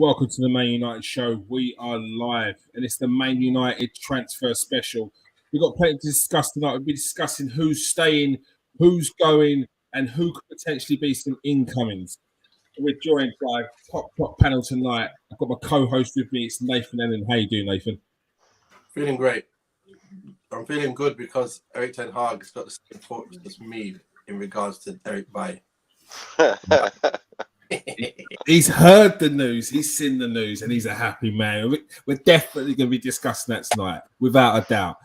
welcome to the Man United show. We are live, and it's the Man United transfer special. We've got plenty to discuss tonight. We'll be discussing who's staying, who's going, and who could potentially be some incomings. We're joined by top panel tonight. I've got my co-host with me. It's Nathan Ellen. How you doing, Nathan? Feeling great. I'm feeling good because Erik Ten Hag has got the same thoughts as me in regards to Eric Bailly. He's heard the news, he's seen the news, and he's a happy man. We're definitely going to be discussing that tonight, without a doubt.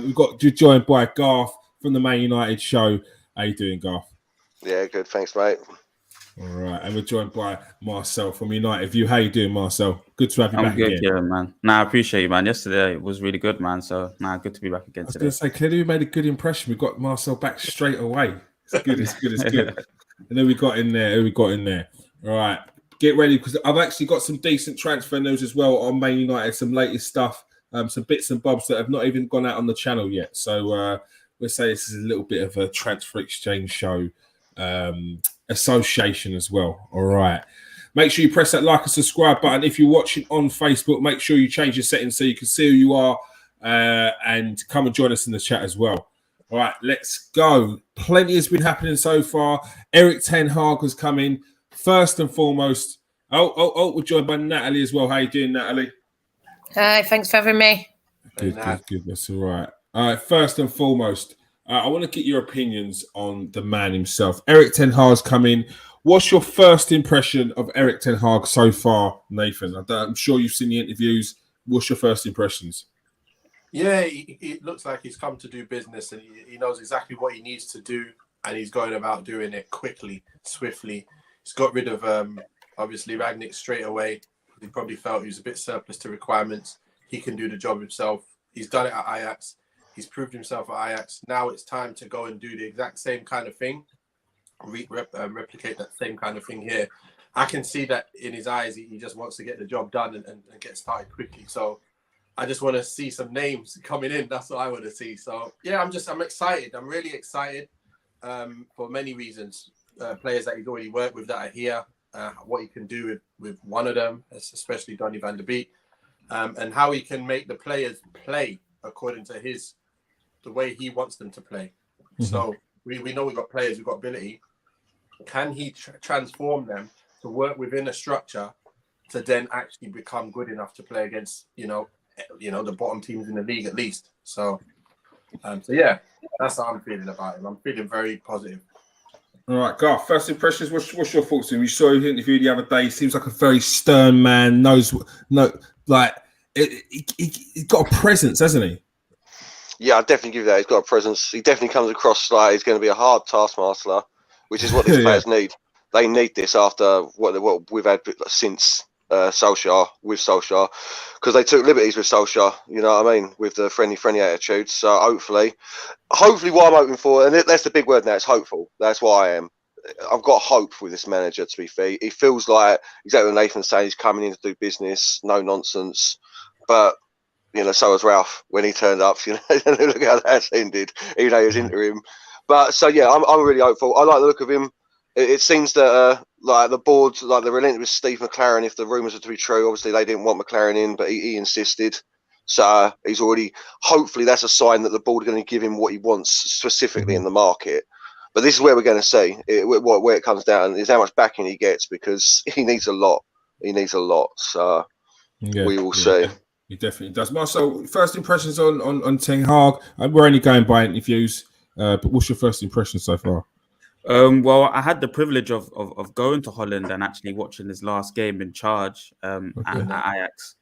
We've got joined by Garth from the Man United show. How you doing, Garth? Yeah, good. Thanks, mate. All right, and we're joined by Marcel from United View. How you doing, Marcel? Good to have you back good, again. Yeah, man. I appreciate you, man. Yesterday it was really good, man. So, good to be back again today. I was going to say, clearly we made a good impression. We got Marcel back straight away. It's good, it's good. And then we got in there. All right, get ready because I've actually got some decent transfer news as well on Man United, some latest stuff, some bits and bobs that have not even gone out on the channel yet. So we'll say this is a little bit of a transfer exchange show, association as well. All right. Make sure you press that like and subscribe button. If you're watching on Facebook, make sure you change your settings so you can see who you are and come and join us in the chat as well. All right, let's go. Plenty has been happening so far. Erik Ten Hag has come in. First and foremost, we're joined by Natalie as well. How you doing, Natalie? Hi, thanks for having me. Good. That's all right. All right, first and foremost, I want to get your opinions on the man himself. Erik Ten Hag's come in. What's your first impression of Erik Ten Hag so far, Nathan? I'm sure you've seen the interviews. What's your first impressions? Yeah, it looks like he's come to do business and he knows exactly what he needs to do and he's going about doing it quickly, swiftly. He's got rid of, obviously, Rangnick straight away. He probably felt he was a bit surplus to requirements. He can do the job himself. He's done it at Ajax. He's proved himself at Ajax. Now it's time to go and do the exact same kind of thing, replicate that same kind of thing here. I can see that in his eyes. He just wants to get the job done and get started quickly. So I just want to see some names coming in. That's what I want to see. So, yeah, I'm excited. I'm really excited for many reasons. Players that he's already worked with that are here, what he can do with one of them, especially Donny van der Beek, and how he can make the players play according to the way he wants them to play. Mm-hmm. So we know we've got players, we've got ability. Can he transform them to work within a structure to then actually become good enough to play against, the bottom teams in the league at least. So yeah, that's how I'm feeling about him. I'm feeling very positive. All right, Garth, first impressions, what's your thoughts on him? You saw his interview the other day. He seems like a very stern man, he's got a presence, hasn't he? Yeah, I'd definitely give that. He's got a presence. He definitely comes across like he's going to be a hard taskmaster, which is what these players need. They need this after what we've had since Solskjaer, because they took liberties with Solskjaer, you know what I mean, with the friendly attitude. So hopefully what I'm hoping for, and that's the big word now, it's hopeful. That's what I am. I've got hope with this manager, to be fair. He feels like, exactly what Nathan's saying, he's coming in to do business, no nonsense. But, so was Ralph when he turned up, look how that's ended, even though he was interim. But, so yeah, I'm really hopeful. I like the look of him. It seems that like the board, like the relentless with Steve McLaren, if the rumours are to be true, obviously they didn't want McLaren in, but he insisted. So he's already, hopefully that's a sign that the board are going to give him what he wants specifically in the market. But this is where we're going to see where it comes down is how much backing he gets, because he needs a lot. So we will see. He definitely does. Marcel, first impressions on Ten Hag. We're only going by interviews, but what's your first impression so far? Well, I had the privilege of going to Holland and actually watching his last game in charge at Ajax.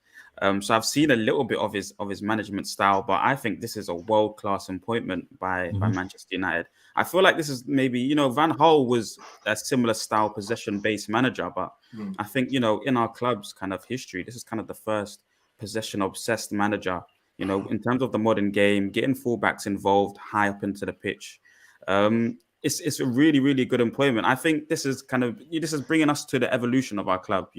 So I've seen a little bit of his management style, but I think this is a world-class appointment by Manchester United. I feel like this is maybe, Van Gaal was a similar style possession-based manager, but I think, in our club's kind of history, this is kind of the first possession-obsessed manager, in terms of the modern game, getting fullbacks involved high up into the pitch. It's a really, really good employment. I think this is bringing us to the evolution of our club.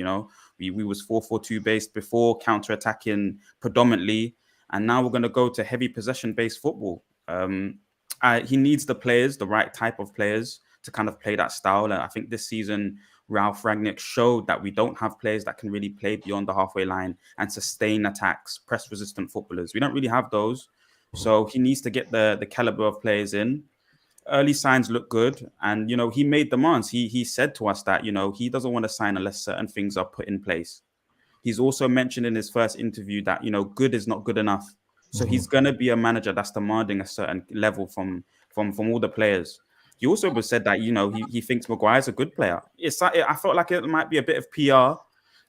We was 4-4-2 based before, counter-attacking predominantly, and now we're going to go to heavy possession-based football. He needs the right type of players to kind of play that style. And I think this season Ralph Rangnick showed that we don't have players that can really play beyond the halfway line and sustain attacks, press-resistant footballers. We don't really have those. So he needs to get the caliber of players in. Early signs look good. And, he made demands. He said to us that, he doesn't want to sign unless certain things are put in place. He's also mentioned in his first interview that, good is not good enough. So he's going to be a manager that's demanding a certain level from all the players. He also said that, he thinks Maguire's a good player. I felt like it might be a bit of PR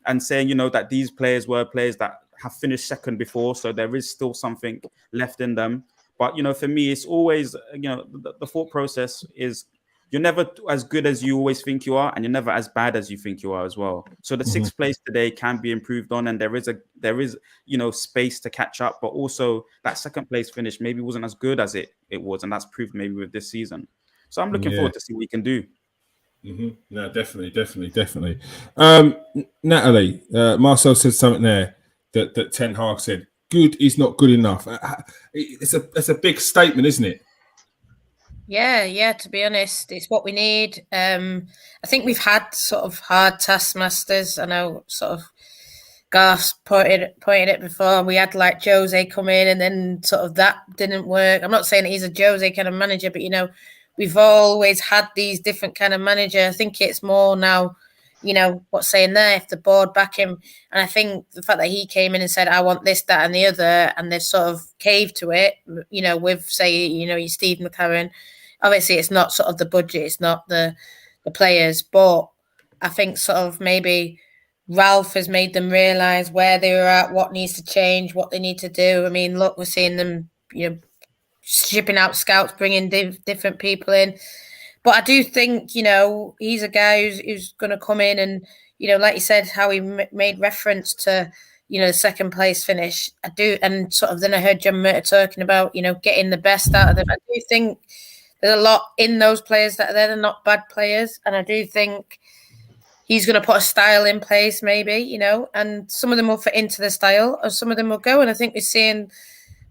and saying, that these players were players that have finished second before. So there is still something left in them. But, for me, it's always, the thought process is you're never as good as you always think you are, and you're never as bad as you think you are as well. So the sixth place today can be improved on, and there is space to catch up. But also that second place finish maybe wasn't as good as it was, and that's proved maybe with this season. So I'm looking forward to see what he can do. No, definitely. Natalie, Marcel said something there that Ten Hag said. Good is not good enough. It's a big statement, isn't it? Yeah, to be honest, it's what we need. I think we've had sort of hard taskmasters. I know sort of Garth's pointed it before. We had like Jose come in and then sort of that didn't work. I'm not saying that he's a Jose kind of manager, but, we've always had these different kind of manager. I think it's more now, what's saying there, if the board back him. And I think the fact that he came in and said, I want this, that and the other, and they've sort of caved to it, with, say, your Steve McLaren. Obviously, it's not sort of the budget, it's not the players, but I think sort of maybe Ralph has made them realise where they were at, what needs to change, what they need to do. I mean, look, we're seeing them, shipping out scouts, bringing different people in. But I do think, he's a guy who's going to come in and, like you said, how he made reference to, the second place finish. I do. And sort of then I heard John Murter talking about, getting the best out of them. I do think there's a lot in those players that are there. They're not bad players. And I do think he's going to put a style in place maybe, and some of them will fit into the style or some of them will go. And I think we're seeing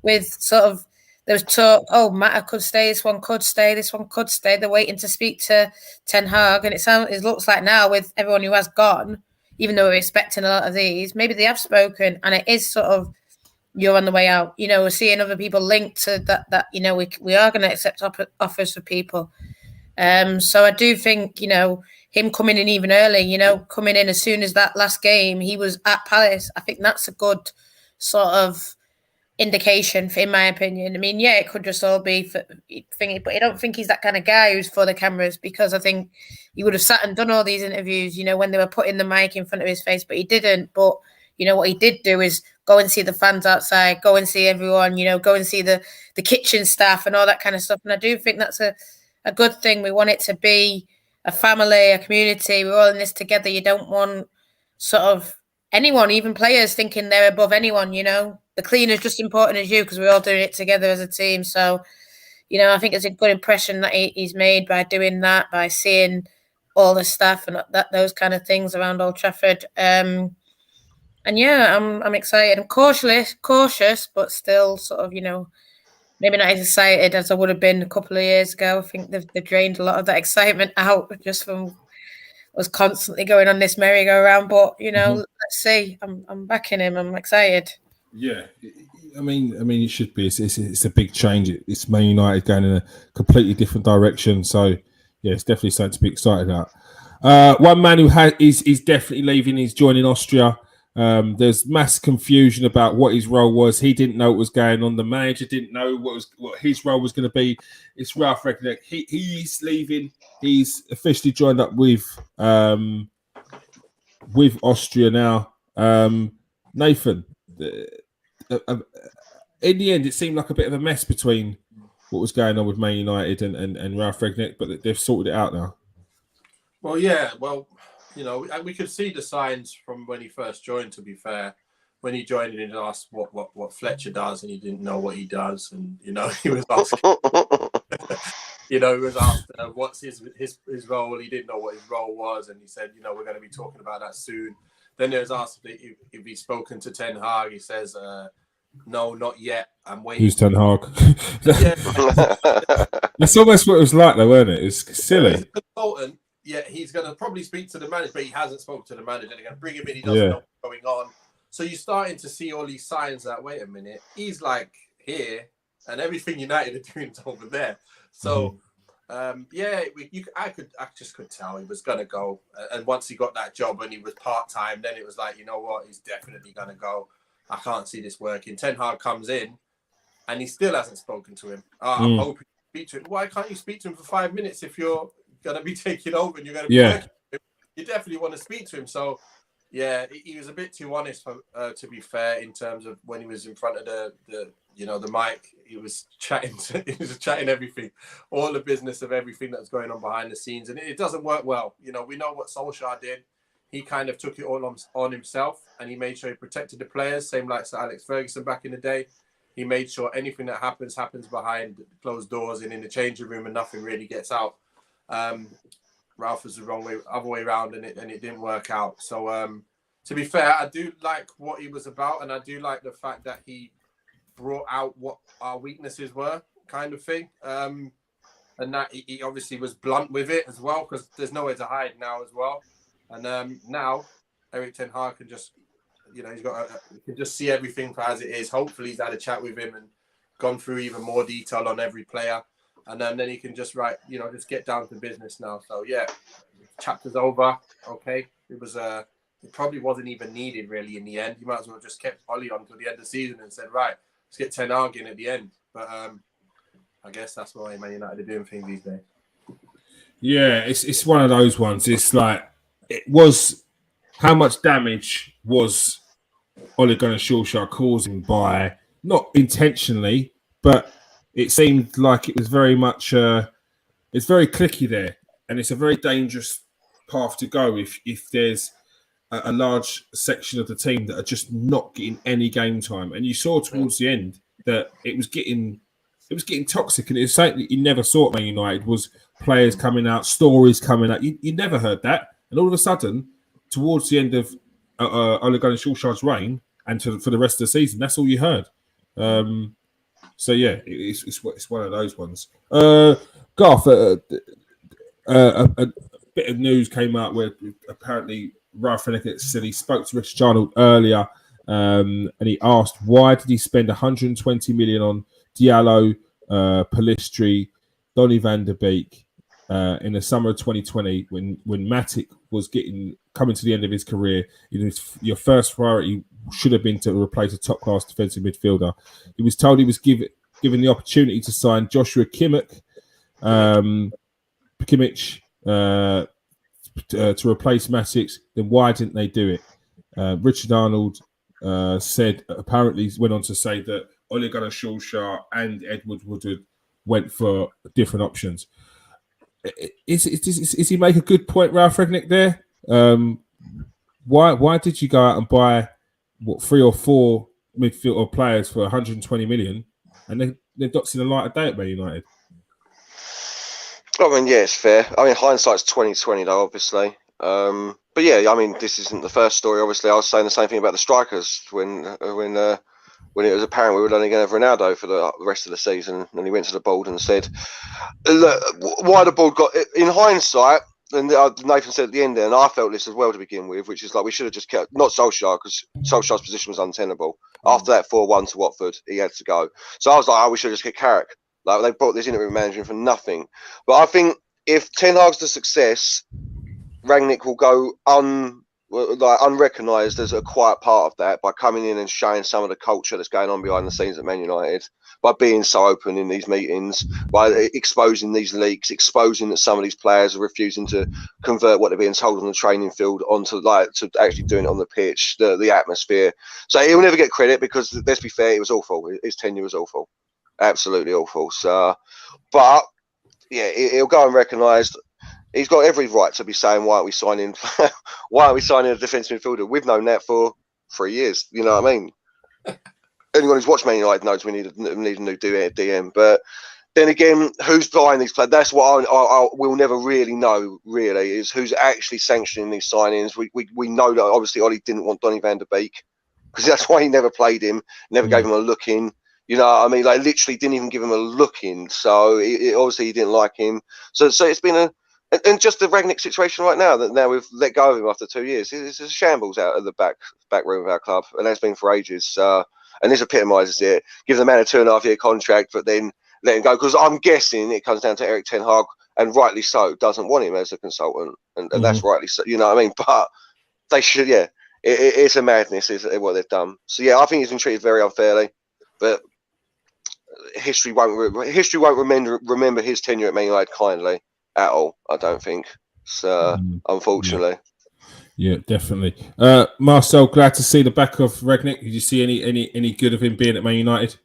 with sort of, there was talk, Mata could stay, this one could stay, this one could stay. They're waiting to speak to Ten Hag. And it looks like now with everyone who has gone, even though we're expecting a lot of these, maybe they have spoken and it is sort of, you're on the way out. We're seeing other people linked to that we are going to accept offers for people. So I do think, him coming in even early, coming in as soon as that last game, he was at Palace. I think that's a good sort of indication, in my opinion. I mean, it could just all be for thingy, but I don't think he's that kind of guy who's for the cameras, because I think he would have sat and done all these interviews, when they were putting the mic in front of his face, but he didn't. But, what he did do is go and see the fans outside, go and see everyone, go and see the kitchen staff and all that kind of stuff. And I do think that's a good thing. We want it to be a family, a community. We're all in this together. You don't want sort of anyone, even players, thinking they're above anyone, The cleaner's just as important as you because we're all doing it together as a team. So, I think it's a good impression that he's made by doing that, by seeing all the staff and those kind of things around Old Trafford. I'm excited. I'm cautious, but still sort of, maybe not as excited as I would have been a couple of years ago. I think they've drained a lot of that excitement out just from was constantly going on this merry-go-round. But, let's see. I'm backing him. I'm excited. Yeah. I mean, it should be. It's a big change. It's Man United going in a completely different direction. So, yeah, it's definitely something to be excited about. One man who is definitely leaving. He's joining Austria. There's mass confusion about what his role was. He didn't know what was going on. The manager didn't know what his role was going to be. It's Ralph Rangnick. He's leaving. He's officially joined up with Austria now. Nathan, in the end, it seemed like a bit of a mess between what was going on with Man United and Ralph Rangnick, but they've sorted it out now. Well, yeah. Well, we could see the signs from when he first joined, to be fair. When he joined and he asked what Fletcher does, and he didn't know what he does. And, he was asking, he was asked what's his role. He didn't know what his role was. And he said, we're going to be talking about that soon. Then there was asked if he's spoken to Ten Hag. He says, no, not yet. I'm waiting. Who's Ten Hag? That's almost what it was like, though, weren't it? It's silly. As a consultant, yeah, he's going to probably speak to the manager, but he hasn't spoken to the manager. They're going to bring him in. He doesn't know what's going on. So you're starting to see all these signs that, wait a minute, he's like here and everything United are doing is over there. So, I just could tell he was going to go. And once he got that job and he was part-time, then it was like, you know what, he's definitely going to go. I can't see this working. Ten Hag comes in and he still hasn't spoken to him. I'm hoping to speak to him. Why can't you speak to him for 5 minutes if you're going to be taking over and you're going to be working with him? You definitely want to speak to him. So, yeah, he was a bit too honest, to be fair, in terms of when he was in front of the mic. He was chatting everything, all the business of everything that's going on behind the scenes. And it doesn't work well. You know, we know what Solskjaer did. He kind of took it all on himself and he made sure he protected the players, same like Sir Alex Ferguson back in the day. He made sure anything that happens behind closed doors and in the changing room and nothing really gets out. Ralph was the other way around, and it didn't work out. So, to be fair, I do like what he was about, and I do like the fact that he brought out what our weaknesses were, kind of thing. And that he obviously was blunt with it as well, because there's nowhere to hide now as well. And now Erik ten Hag can just, you can just see everything for as it is. Hopefully, he's had a chat with him and gone through even more detail on every player. And then he can just just get down to business now. So yeah, chapter's over. Okay, it probably wasn't even needed really in the end. You might as well have just kept Ollie on till the end of the season and said, right, let's get Ten Hag in at the end. But I guess that's why Man United are doing things these days. Yeah, it's one of those ones. It's like it was. How much damage was Ole Gunnar Solskjaer causing by not intentionally, but it seemed like it was very much, it's very clicky there. And it's a very dangerous path to go if there's a large section of the team that are just not getting any game time. And you saw towards the end that it was getting toxic. And it's something that you never saw at Man United was players coming out, stories coming out. You never heard that. And all of a sudden, towards the end of Ole Gunnar Solskjaer's reign and for the rest of the season, that's all you heard. So yeah, it's one of those ones. Garth, a bit of news came out where apparently Ralf Rangnick said he spoke to Richard Arnold earlier, and he asked why did he spend 120 million on Diallo, Pellistri, Donny van der Beek in the summer of 2020 when Matic was coming to the end of his career. Your first priority should have been to replace a top-class defensive midfielder. He was told he was given the opportunity to sign Joshua Kimmich to replace Matic. Then why didn't they do it? Richard Arnold apparently went on to say that Ole Gunnar Solskjaer and Edward Woodward went for different options. Is he make a good point, Ralf Rangnick, there? Why did you go out and buy 3 or 4 midfield players for 120 million and they've not seen the light of day at Man United? I mean, yeah, it's fair. I mean, hindsight's 2020 though, obviously. But yeah, I mean, this isn't the first story. Obviously, I was saying the same thing about the strikers when it was apparent we were only going to have Ronaldo for the rest of the season, and he went to the board and said, "Look, why the board got in hindsight." And Nathan said at the end there, and I felt this as well to begin with, which is like we should have just kept not Solskjaer because Solskjaer's position was untenable. After that 4-1 to Watford, he had to go. So I was like, we should have just kept Carrick. Like they brought this interim manager in for nothing. But I think if Ten Hag's the success, Rangnick will go unrecognised as a quiet part of that by coming in and showing some of the culture that's going on behind the scenes at Man United, by being so open in these meetings, by exposing these leaks, exposing that some of these players are refusing to convert what they're being told on the training field onto to actually doing it on the pitch, the atmosphere. So he'll never get credit because, let's be fair, it was awful. His tenure was awful, absolutely awful. So, but yeah, he'll go unrecognised. He's got every right to be saying, why aren't we signing a defensive midfielder? We've known that for 3 years. You know what I mean? Anyone who's watched Man United knows we need a new DM. But then again, who's buying these players? That's what we'll never really know, really, is who's actually sanctioning these signings. We know that obviously Ollie didn't want Donny van der Beek because that's why he never played him, never gave him a look in. You know what I mean? Like literally didn't even give him a look in. So obviously he didn't like him. So it's been And just the Rangnick situation right now, that now we've let go of him after 2 years, it's a shambles out of the back room of our club, and that's been for ages. And this epitomises it. Give the man a 2.5-year contract, but then let him go, because I'm guessing it comes down to Eric Ten Hag, and rightly so, doesn't want him as a consultant, and that's rightly so. You know what I mean? But they should, yeah. It's a madness, is what they've done. So yeah, I think he's been treated very unfairly, but history won't remember his tenure at Man United kindly at all. I don't think. So unfortunately. Yeah, definitely. Marcel, glad to see the back of Rangnick. Did you see any good of him being at Man United?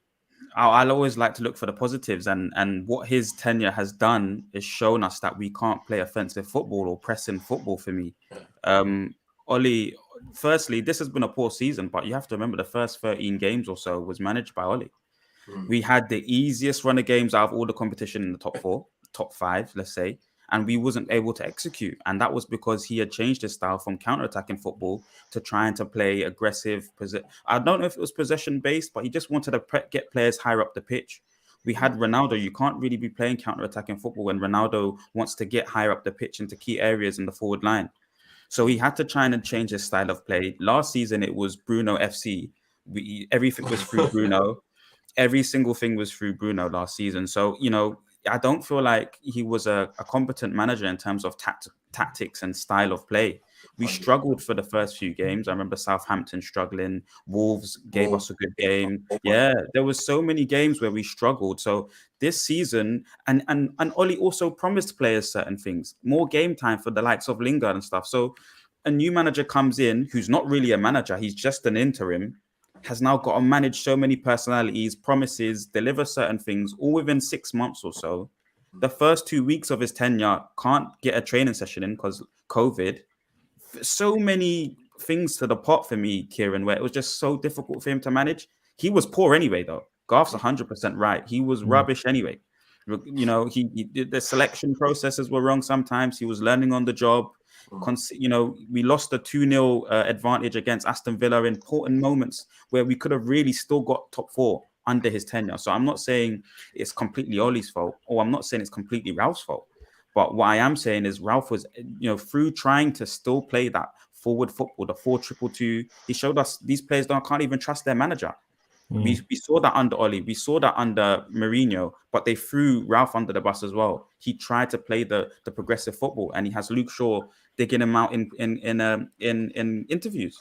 I'll always like to look for the positives, and what his tenure has done is shown us that we can't play offensive football or pressing football. For me, Oli. Firstly, this has been a poor season, but you have to remember the first 13 games or so was managed by Oli. We had the easiest run of games out of all the competition in the top 5, let's say, and we wasn't able to execute. And that was because he had changed his style from counter-attacking football to trying to play aggressive. I don't know if it was possession-based, but he just wanted to get players higher up the pitch. We had Ronaldo. You can't really be playing counter-attacking football when Ronaldo wants to get higher up the pitch into key areas in the forward line. So he had to try and change his style of play. Last season, it was Bruno FC. Everything was through Bruno. Every single thing was through Bruno last season. So, I don't feel like he was a competent manager in terms of tactics and style of play. We struggled for the first few games. I remember Southampton struggling. Wolves gave us a good game. Yeah, there was so many games where we struggled. So this season, and Oli also promised players certain things, more game time for the likes of Lingard and stuff. So a new manager comes in who's not really a manager. He's just an interim, has now got to manage so many personalities, promises, deliver certain things, all within 6 months or so. The first 2 weeks of his tenure, can't get a training session in because COVID. So many things to the pot for me, Kieran, where it was just so difficult for him to manage. He was poor anyway, though. Garth's 100% right. He was rubbish anyway. The selection processes were wrong sometimes. He was learning on the job. We lost a 2-0 advantage against Aston Villa in important moments where we could have really still got top 4 under his tenure. So I'm not saying it's completely Oli's fault, or I'm not saying it's completely Ralph's fault. But what I am saying is Ralph was, through trying to still play that forward football, the 4-2-2-2, he showed us these players can't even trust their manager. We saw that under Oli. We saw that under Mourinho, but they threw Ralph under the bus as well. He tried to play the progressive football, and he has Luke Shaw digging him out in interviews.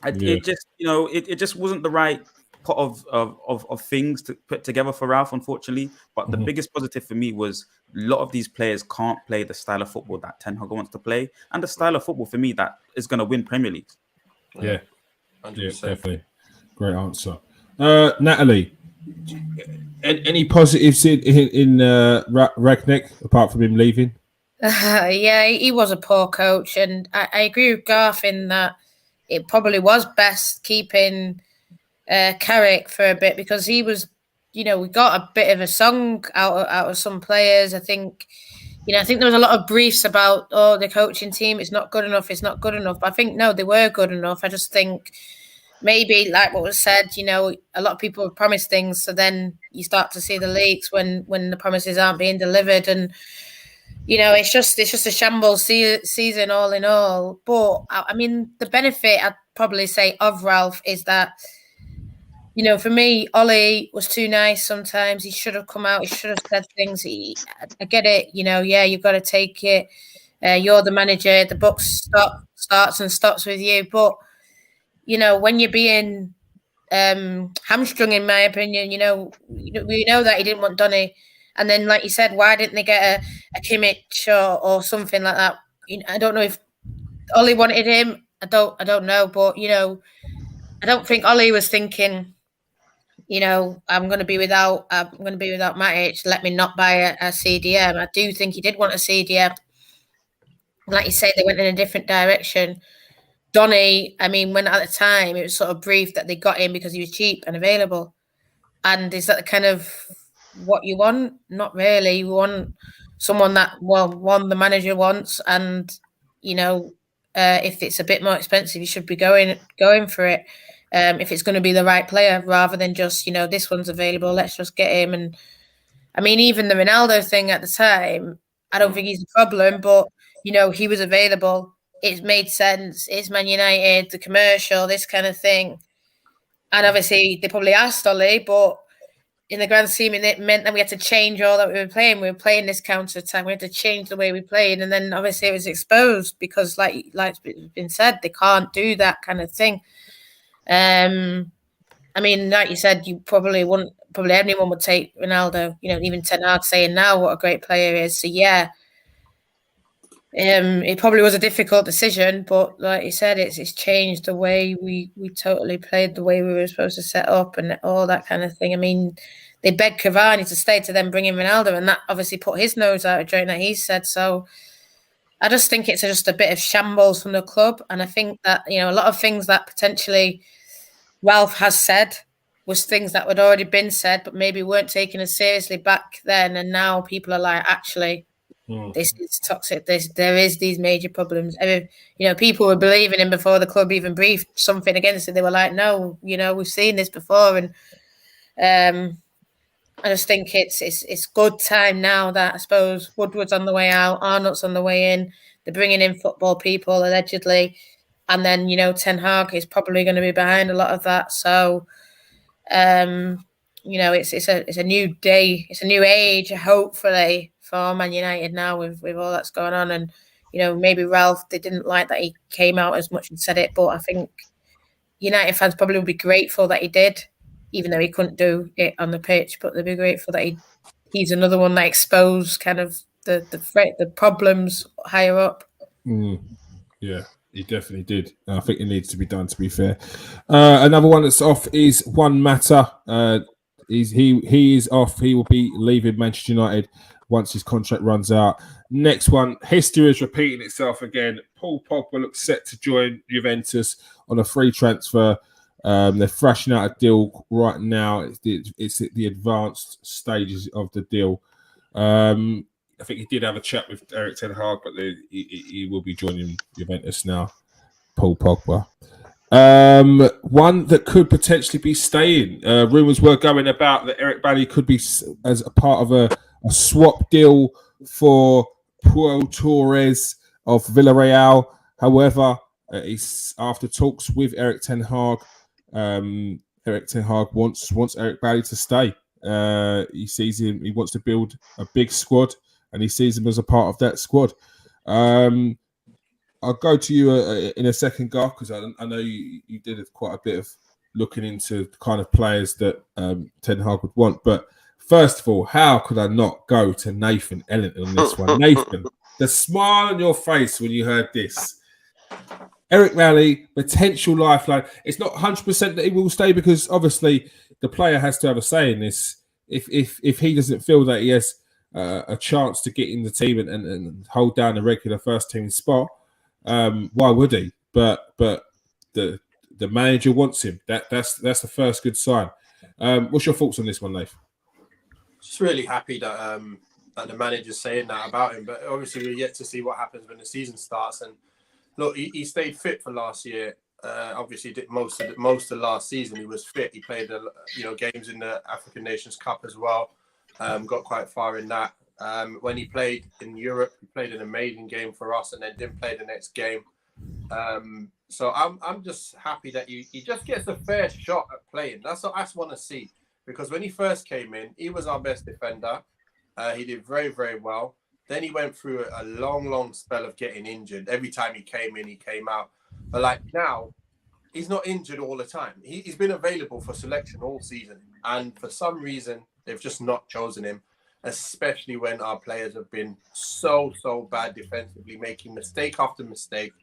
It just wasn't the right pot of things to put together for Ralph, unfortunately. But the biggest positive for me was a lot of these players can't play the style of football that Ten Hag wants to play, and the style of football for me that is going to win Premier League. Yeah, 100%. Definitely. Great answer. Natalie, any positives in Rangnick apart from him leaving? Yeah, he was a poor coach, and I agree with Garth in that it probably was best keeping Carrick for a bit, because he was, we got a bit of a song out of some players. I think there was a lot of briefs about, the coaching team, it's not good enough. But I think, no, they were good enough. I just think maybe, like what was said, a lot of people have promised things, so then you start to see the leaks when the promises aren't being delivered, and it's just a shambles season all in all. But I mean, the benefit I'd probably say of Ralph is that, for me, Oli was too nice sometimes. He should have come out. He should have said things. I get it. You've got to take it. You're the manager. The buck starts and stops with you. But, when you're being hamstrung, in my opinion, we know that he didn't want Donny. And then, like you said, why didn't they get a Kimmich or something like that? I don't know if Oli wanted him. I don't know. But, I don't think Oli was thinking, I'm going to be without Matic. Let me not buy a CDM. I do think he did want a CDM. Like you say, they went in a different direction. Donny, I mean, when at the time it was sort of brief that they got him because he was cheap and available. And is that the kind of what you want? Not really. You want someone that, the manager wants, and if it's a bit more expensive, you should be going for it. If it's going to be the right player, rather than just, this one's available, let's just get him. And I mean, even the Ronaldo thing at the time, I don't think he's a problem, but he was available. It made sense. It's Man United, the commercial, this kind of thing. And obviously, they probably asked Ollie, but in the grand scheme, it meant that we had to change all that we were playing. We were playing this counter attack. We had to change the way we played, and then obviously it was exposed because, like's been said, they can't do that kind of thing. I mean, like you said, you probably wouldn't. Probably anyone would take Ronaldo. Even Ten Hag saying now what a great player is. So yeah. It probably was a difficult decision, but like you said, it's changed the way we totally played, the way we were supposed to set up and all that kind of thing. I mean, they begged Cavani to stay to then bring in Ronaldo, and that obviously put his nose out of joint that he said. So I just think it's just a bit of shambles from the club, and I think that a lot of things that potentially Ralph has said was things that had already been said, but maybe weren't taken as seriously back then, and now people are like, actually. This is toxic. There is these major problems. People were believing him before the club even briefed something against it. They were like, "No, we've seen this before." And I just think it's good time now that I suppose Woodward's on the way out, Arnott's on the way in. They're bringing in football people allegedly, and then Ten Hag is probably going to be behind a lot of that. So, it's a new day, it's a new age, hopefully. For Man United now with all that's going on, and maybe Ralph, they didn't like that he came out as much and said it, but I think United fans probably would be grateful that he did, even though he couldn't do it on the pitch. But they'd be grateful that he's another one that exposed kind of the problems higher up. Yeah, he definitely did. I think it needs to be done. To be fair, another one that's off is Juan Mata. He is off. He will be leaving Manchester United once his contract runs out. Next one, history is repeating itself again. Paul Pogba looks set to join Juventus on a free transfer. They're thrashing out a deal right now. It's at the advanced stages of the deal. I think he did have a chat with Erik Ten Hag, but he will be joining Juventus now. Paul Pogba. One that could potentially be staying. Rumours were going about that Eric Bailly could be as a part of a swap deal for Pau Torres of Villarreal. However, he's after talks with Erik Ten Hag. Erik Ten Hag wants Eric Bailly to stay. He sees him. He wants to build a big squad, and he sees him as a part of that squad. I'll go to you in a second, Garth, because I know you did quite a bit of looking into the kind of players that Ten Hag would want. But first of all, how could I not go to Nathan Ellington on this one? Nathan, the smile on your face when you heard this. Eric Bailly, potential lifeline. It's not 100% that he will stay because obviously the player has to have a say in this. If he doesn't feel that he has a chance to get in the team and hold down a regular first team spot, why would he? But the manager wants him. That's the first good sign. What's your thoughts on this one, Leif? Just really happy that the manager's saying that about him. But obviously, we're yet to see what happens when the season starts. And look, he stayed fit for last year. Obviously, did most of last season. He was fit. He played games in the African Nations Cup as well. Got quite far in that. When he played in Europe, he played an amazing game for us, and then didn't play the next game. So I'm just happy that he just gets a fair shot at playing. That's what I just want to see. Because when he first came in, he was our best defender. He did very, very well. Then he went through a long, long spell of getting injured. Every time he came in, he came out. But now, he's not injured all the time. He's been available for selection all season. And for some reason, they've just not chosen him, especially when our players have been so bad defensively, making mistake after mistake.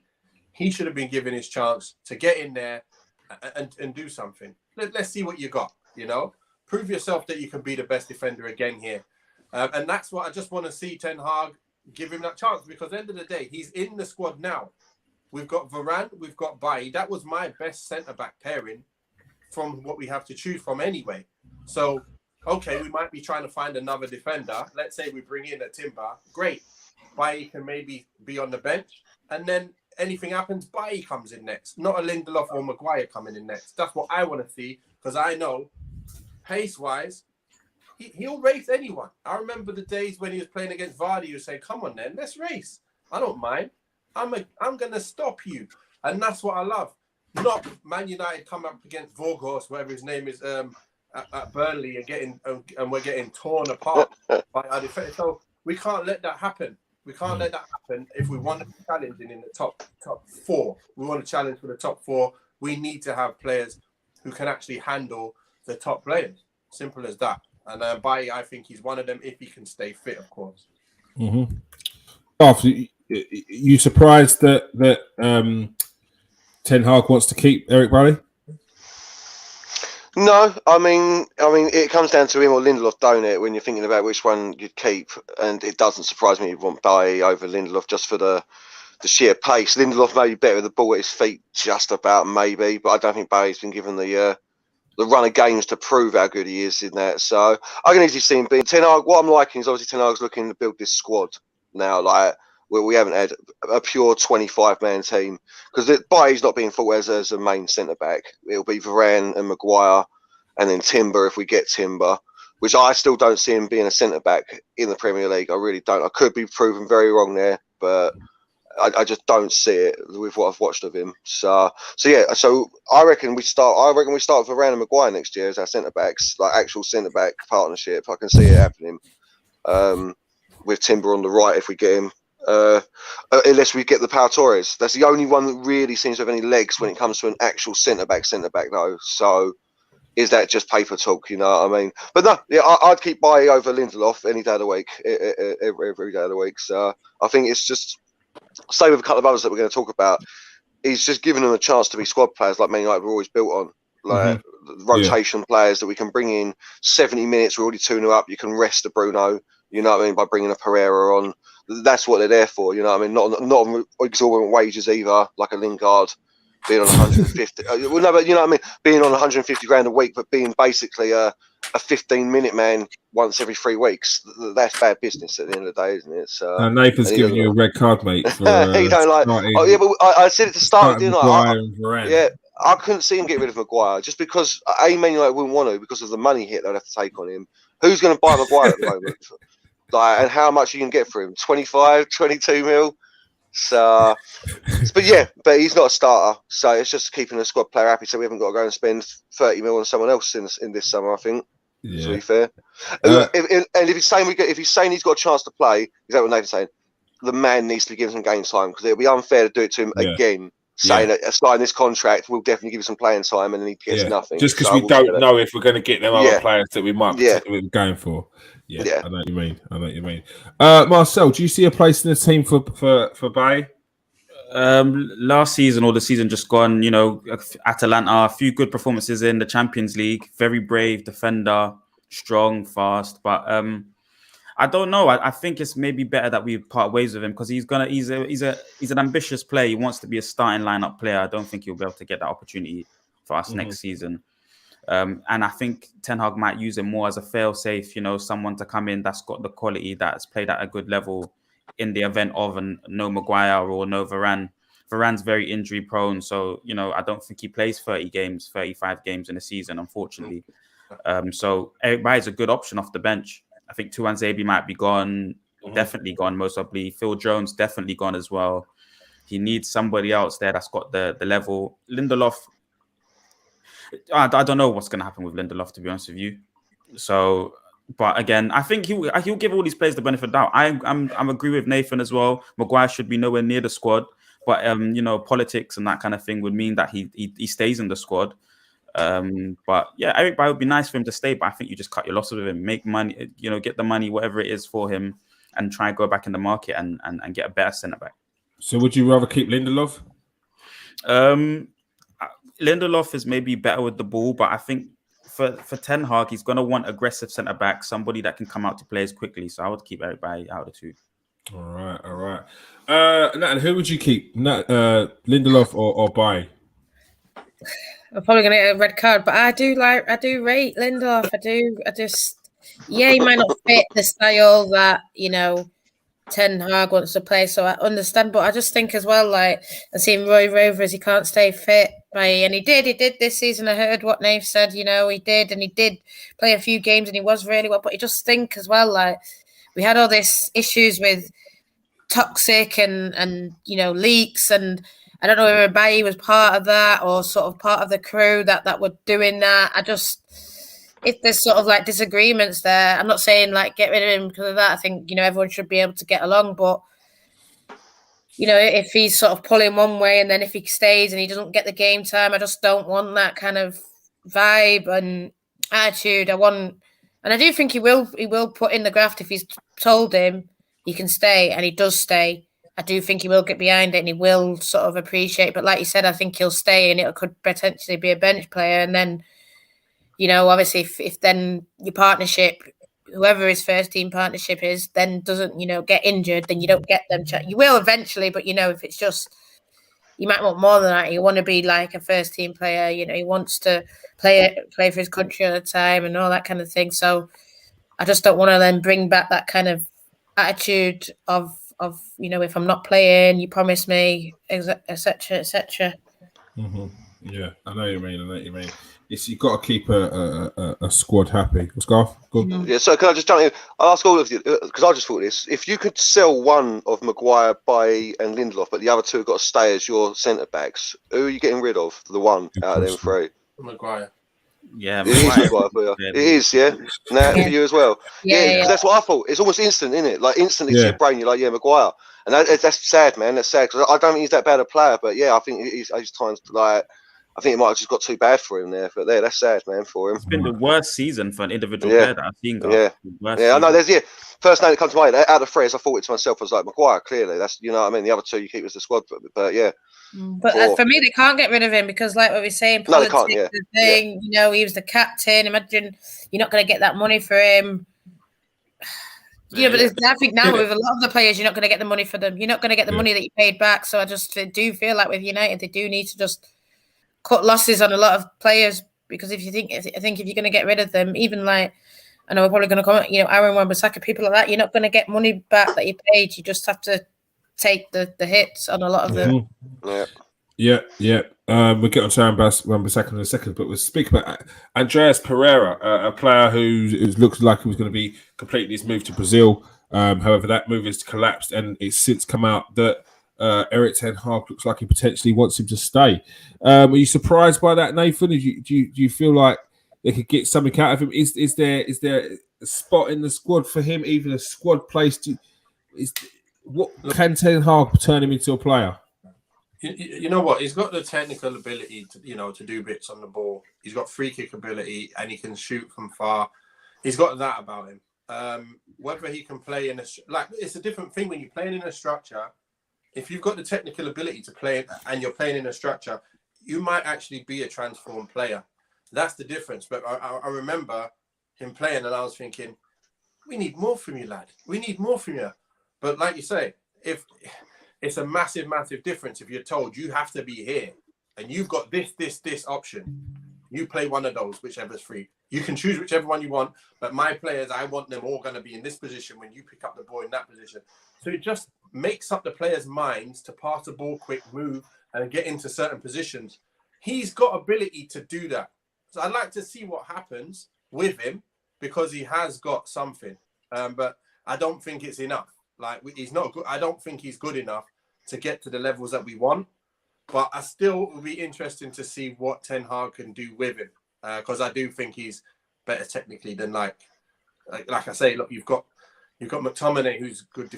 He should have been given his chance to get in there and do something. Let's see what you got, Prove yourself that you can be the best defender again here. And that's what I just want to see Ten Hag give him that chance, because at the end of the day, he's in the squad now. We've got Varane, we've got Bailly. That was my best centre-back pairing from what we have to choose from anyway. So, okay, we might be trying to find another defender. Let's say we bring in a Timber. Great. Bailly can maybe be on the bench. And then anything happens, Bailly comes in next. Not a Lindelof or Maguire coming in next. That's what I want to see, because I know pace-wise, he'll race anyone. I remember the days when he was playing against Vardy. You say, "Come on, then, let's race. I don't mind. I'm gonna stop you," and that's what I love. Not Man United come up against Vorghorst, whatever his name is, at Burnley, and we're getting torn apart by our defense. So we can't let that happen. We can't let that happen. If we want to be challenging in the top 4, we want to challenge for the top 4. We need to have players who can actually handle the top players. Simple as that. And Bailly, I think he's one of them if he can stay fit, of course. Mm-hmm. After you surprised that Ten Hag wants to keep Eric Bailly? No, I mean, it comes down to him or Lindelof, don't it? When you're thinking about which one you'd keep, and it doesn't surprise me you'd want Bailly over Lindelof just for the sheer pace. Lindelof may be better with the ball at his feet, just about maybe, but I don't think Bailly's been given the run of games to prove how good he is in that. So I can easily see him being Ten Hag. What I'm liking is obviously Ten Hag's looking to build this squad now. Like we haven't had a pure 25-man team because Bailly's not being thought as a main centre back. It'll be Varane and Maguire, and then Timber if we get Timber, which I still don't see him being a centre back in the Premier League. I really don't. I could be proven very wrong there, but I just don't see it with what I've watched of him. So yeah. So I reckon we start with Varane and Maguire next year as our centre backs, like actual centre back partnership. I can see it happening. With Timber on the right if we get him. Unless we get the Pau Torres. That's the only one that really seems to have any legs when it comes to an actual centre back though. So is that just paper talk? You know what I mean? But no, yeah, I'd keep Bailly over Lindelof any day of the week, every day of the week. So I think it's just. Same with a couple of others that we're going to talk about. He's just giving them a chance to be squad players like Man United were always built on. Like rotation players that we can bring in 70 minutes, we're already 2-0 up. You can rest a Bruno, you know what I mean, by bringing a Pereira on. That's what they're there for, you know what I mean? Not on exorbitant wages either, like a Lingard being on 150. Well, no, but you know what I mean? Being on 150 grand a week, but being basically a 15-minute man once every 3 weeks. That's bad business at the end of the day, isn't it? So Nathan's giving you a red card, mate. For, he don't like. Oh yeah, but I said it to start, didn't I? Yeah, I couldn't see him get rid of Maguire just because Man United wouldn't want to because of the money hit they'd have to take on him. Who's going to buy Maguire at the moment? Like, and how much you can get for him? 25, 22 mil. So, but he's not a starter, so it's just keeping a squad player happy. So we haven't got to go and spend 30 mil on someone else in this summer. I think. Yeah. To be fair, if he's saying he's got a chance to play, is that what Nathan's saying? The man needs to give him some game time because it'll be unfair to do it to him again. Saying that signing this contract will definitely give him some playing time, and then he gets nothing. Just because we don't know if we're going to get them other players that we might be going for. Yeah, I know what you mean. Marcel, do you see a place in the team for Bailly? Last season or the season just gone, you know, Atalanta, a few good performances in the Champions League, very brave defender, strong, fast, but I don't know. I think it's maybe better that we part ways with him because he's an ambitious player. He wants to be a starting lineup player. I don't think he'll be able to get that opportunity for us next season. And I think Ten Hag might use him more as a fail-safe, you know, someone to come in that's got the quality, that's played at a good level in the event of no Maguire or no Varane. Varane's very injury prone, so you know I don't think he plays 30 games, 35 games in a season, unfortunately. So Eric Bailly's a good option off the bench. I think Tuanzebe might be gone, definitely gone, most probably. Phil Jones definitely gone as well. He needs somebody else there that's got the level. Lindelof, I don't know what's going to happen with Lindelof, to be honest with you. So. But again, I think he'll give all these players the benefit of the doubt. I'm agree with Nathan as well. Maguire should be nowhere near the squad, but you know, politics and that kind of thing would mean that he stays in the squad. But yeah, Eric Bailly would be nice for him to stay, but I think you just cut your losses with him, make money, you know, get the money, whatever it is for him, and try and go back in the market and get a better centre back. So would you rather keep Lindelof? Lindelof is maybe better with the ball, but I think. For Ten Hag, he's going to want aggressive centre-back, somebody that can come out to players quickly. So I would keep Eric Bailly out of the two. All right. Nat, who would you keep? Lindelof or Bailly? I'm probably going to get a red card, but I do rate Lindelof. He might not fit the style that, you know, Ten Hag wants to play, so I understand. But I just think as well, like, I've seen Roy Rovers, he can't stay fit. And he did this season. I heard what Nave said, he did, and he did play a few games and he was really well, but I just think as well, like, we had all these issues with toxic and leaks, and I don't know whether Bailly was part of that or sort of part of the crew that were doing that. If there's sort of like disagreements there, I'm not saying like get rid of him because of that. I think, everyone should be able to get along, but if he's sort of pulling one way and then if he stays and he doesn't get the game time, I just don't want that kind of vibe and attitude. And I do think he will put in the graft if he's told him he can stay and he does stay. I do think he will get behind it and he will sort of appreciate. But like you said, I think he'll stay and it could potentially be a bench player. And then, obviously if then your partnership, whoever his first team partnership is, then doesn't, get injured, then you don't get them. You will eventually, but, if it's just, you might want more than that. You want to be like a first team player, he wants to play for his country all the time and all that kind of thing. So I just don't want to then bring back that kind of attitude of if I'm not playing, you promise me, etc., etc. Mm-hmm. Yeah, I know what you mean. You've got to keep a squad happy. Scarf? Yeah, so can I just jump in? I'll ask all of you, because I just thought this. If you could sell one of Maguire, Bailly and Lindelof, but the other two have got to stay as your centre-backs, who are you getting rid of? The one out of them three? Maguire. Yeah, It is Maguire for you. It is, yeah? Now for you as well. Yeah, because that's what I thought. It's almost instant, isn't it? Like, instantly to your brain, you're like, yeah, Maguire. And that's sad, man. That's sad, because I don't think he's that bad a player, but yeah, I think he's times, like, I think it might have just got too bad for him there, but there, that's sad, man, for him. It's been the worst season for an individual player that I've seen. Yeah, I know. There's first name that comes to mind out of the three, as I thought it to myself, I was like Maguire. Clearly, that's what I mean. The other two you keep as the squad, but yeah. But for me, they can't get rid of him because, like what we're saying, politics, no, they can't. The thing, he was the captain. Imagine you're not going to get that money for him. But I think now with a lot of the players, you're not going to get the money for them. You're not going to get the money that you paid back. So I just do feel like with United, they do need to just cut losses on a lot of players, because if you're going to get rid of them, even like, I know we're probably going to come, Aaron Wan-Bissaka, people like that, you're not going to get money back that you paid. You just have to take the hits on a lot of them. Yeah. We'll get on to Aaron Wan-Bissaka in a second, but we'll speak about Andreas Pereira, a player who looks like he was going to be completing his move to Brazil. However, that move has collapsed, and it's since come out that Erik ten Hag looks like he potentially wants him to stay. Are you surprised by that, Nathan? Do you feel like they could get something out of him? Is there a spot in the squad for him, even a squad place? Can ten Hag turn him into a player? You know what? He's got the technical ability to do bits on the ball. He's got free kick ability and he can shoot from far. He's got that about him. Whether he can play it's a different thing when you're playing in a structure. If you've got the technical ability to play and you're playing in a structure, you might actually be a transformed player. That's the difference. But I remember him playing and I was thinking, we need more from you, lad. We need more from you. But like you say, if it's a massive, massive difference if you're told you have to be here and you've got this option. You play one of those, whichever's free. You can choose whichever one you want, but my players, I want them all going to be in this position when you pick up the ball in that position. So it just makes up the players' minds to pass the ball quick, move, and get into certain positions. He's got ability to do that. So I'd like to see what happens with him because he has got something. But I don't think it's enough. Like, he's not good. I don't think he's good enough to get to the levels that we want. But I still will be interesting to see what Ten Hag can do with him. Because I do think he's better technically than like I say, look, you've got McTominay who's good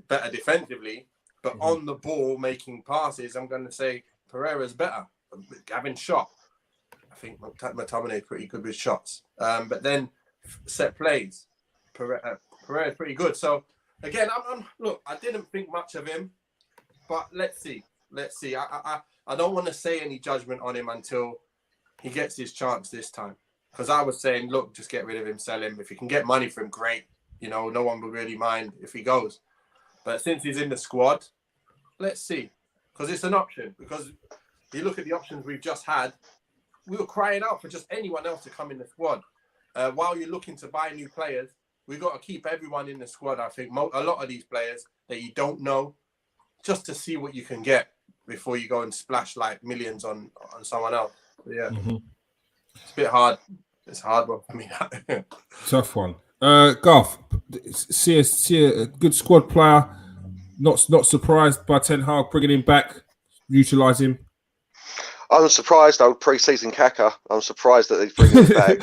better defensively, but on the ball making passes, I'm going to say Pereira's better. Having shot, I think McTominay is pretty good with shots. But then set plays, Pereira's pretty good. So again, look, I didn't think much of him, but let's see. I don't want to say any judgment on him until he gets his chance this time. Because I was saying, look, just get rid of him, sell him. If you can get money for him, great. No one will really mind if he goes. But since he's in the squad, let's see. Because it's an option. Because you look at the options we've just had, we were crying out for just anyone else to come in the squad. While you're looking to buy new players, we've got to keep everyone in the squad. I think a lot of these players that you don't know, just to see what you can get. before you go and splash like millions on someone else. But yeah, it's a bit hard. It's a hard one for me. Tough one. Garth, see a good squad player. Not surprised by Ten Hag bringing him back, utilise him. I'm surprised, though, pre-season Kaka. I'm surprised that he's bringing him back.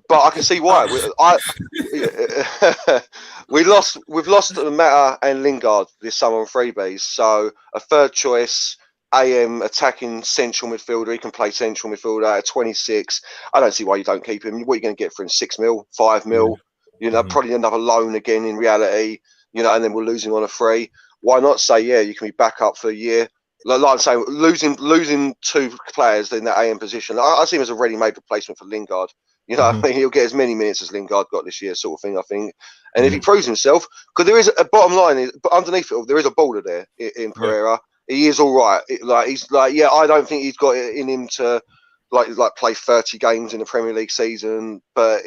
But I can see why. We've lost Mata and Lingard this summer on freebies. So a third choice AM attacking central midfielder. He can play central midfielder at 26. I don't see why you don't keep him. What are you going to get for him? 6 mil, 5 mil? You know, probably another loan again in reality. You know, and then we're losing on a free. Why not say, yeah, you can be back up for a year? Like I'm saying, losing 2 players in that AM position, I see him as a ready-made replacement for Lingard. You know, I mean, he'll get as many minutes as Lingard got this year, sort of thing. I think, and if he proves himself, because there is a bottom line, but underneath it all, there is a baller there in Pereira. He is all right. Yeah, I don't think he's got it in him to like play 30 games in the Premier League season, but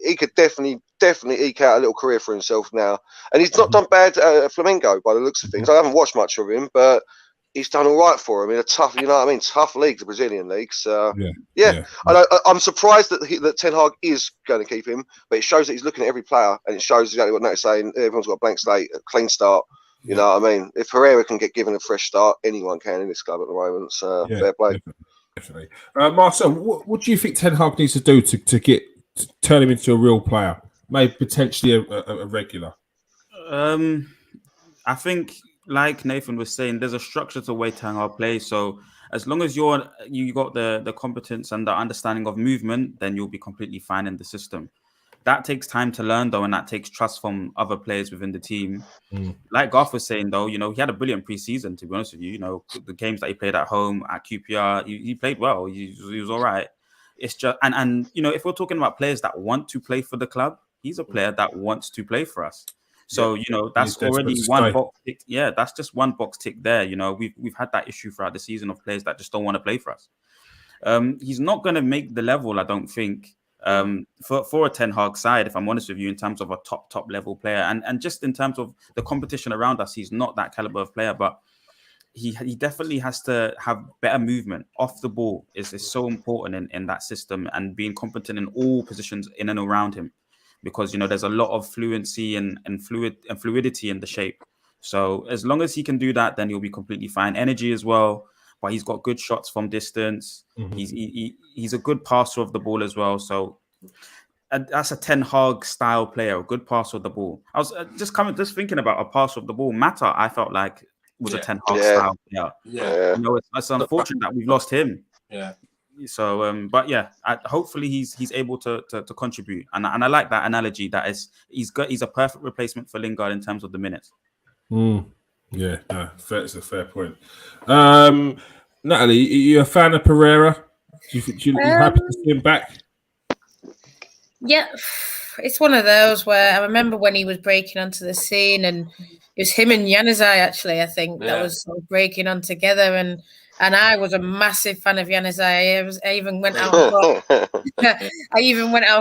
he could definitely eke out a little career for himself now. And he's not done bad at Flamengo by the looks of things. I haven't watched much of him, but he's done all right for him in a tough, you know what I mean, tough league, the Brazilian league. So I'm surprised that Ten Hag is going to keep him, but it shows that he's looking at every player, and it shows exactly what Nat's saying. Everyone's got a blank slate, a clean start. You know what I mean? If Pereira can get given a fresh start, anyone can in this club at the moment. So fair play. Definitely. Marcel, what do you think Ten Hag needs to do to turn him into a real player? Maybe potentially a regular. I think, like Nathan was saying, there's a structure to the way Ten Hag plays. So as long as you got the competence and the understanding of movement, then you'll be completely fine in the system. That takes time to learn, though, and that takes trust from other players within the team. Like Garth was saying, though, you know, he had a brilliant preseason, to be honest with you. You know, the games that he played at home, at QPR, he played well. He was all right. It's just, and you know, if we're talking about players that want to play for the club, he's a player that wants to play for us. So, you know, that's already one box tick. Yeah, that's just one box tick there. You know, we've had that issue throughout the season of players that just don't want to play for us. He's not going to make the level, I don't think, for a Ten Hag side, if I'm honest with you, in terms of a top level player, and just in terms of the competition around us, he's not that caliber of player, but he definitely has to have better movement off the ball. Is so important in that system, and being competent in all positions in and around him, because you know there's a lot of fluency and fluidity in the shape. So as long as he can do that, then he'll be completely fine. Energy as well. But he's got good shots from distance. He's a good passer of the ball as well. So that's a Ten Hag style player, a good passer of the ball. I was just thinking about a passer of the ball. Mata, I felt like was a Ten Hag style player. Yeah, you know, it's unfortunate that we've lost him. Yeah. So, but yeah, hopefully he's able to contribute, and I like that analogy. That is, he's a perfect replacement for Lingard in terms of the minutes. Yeah, no, it's a fair point. Natalie, are you a fan of Pereira? You happy to see him back? Yeah, it's one of those where I remember when he was breaking onto the scene, and it was him and Neunez, actually, I think, that was sort of breaking on together, and I was a massive fan of Neunez. I even went out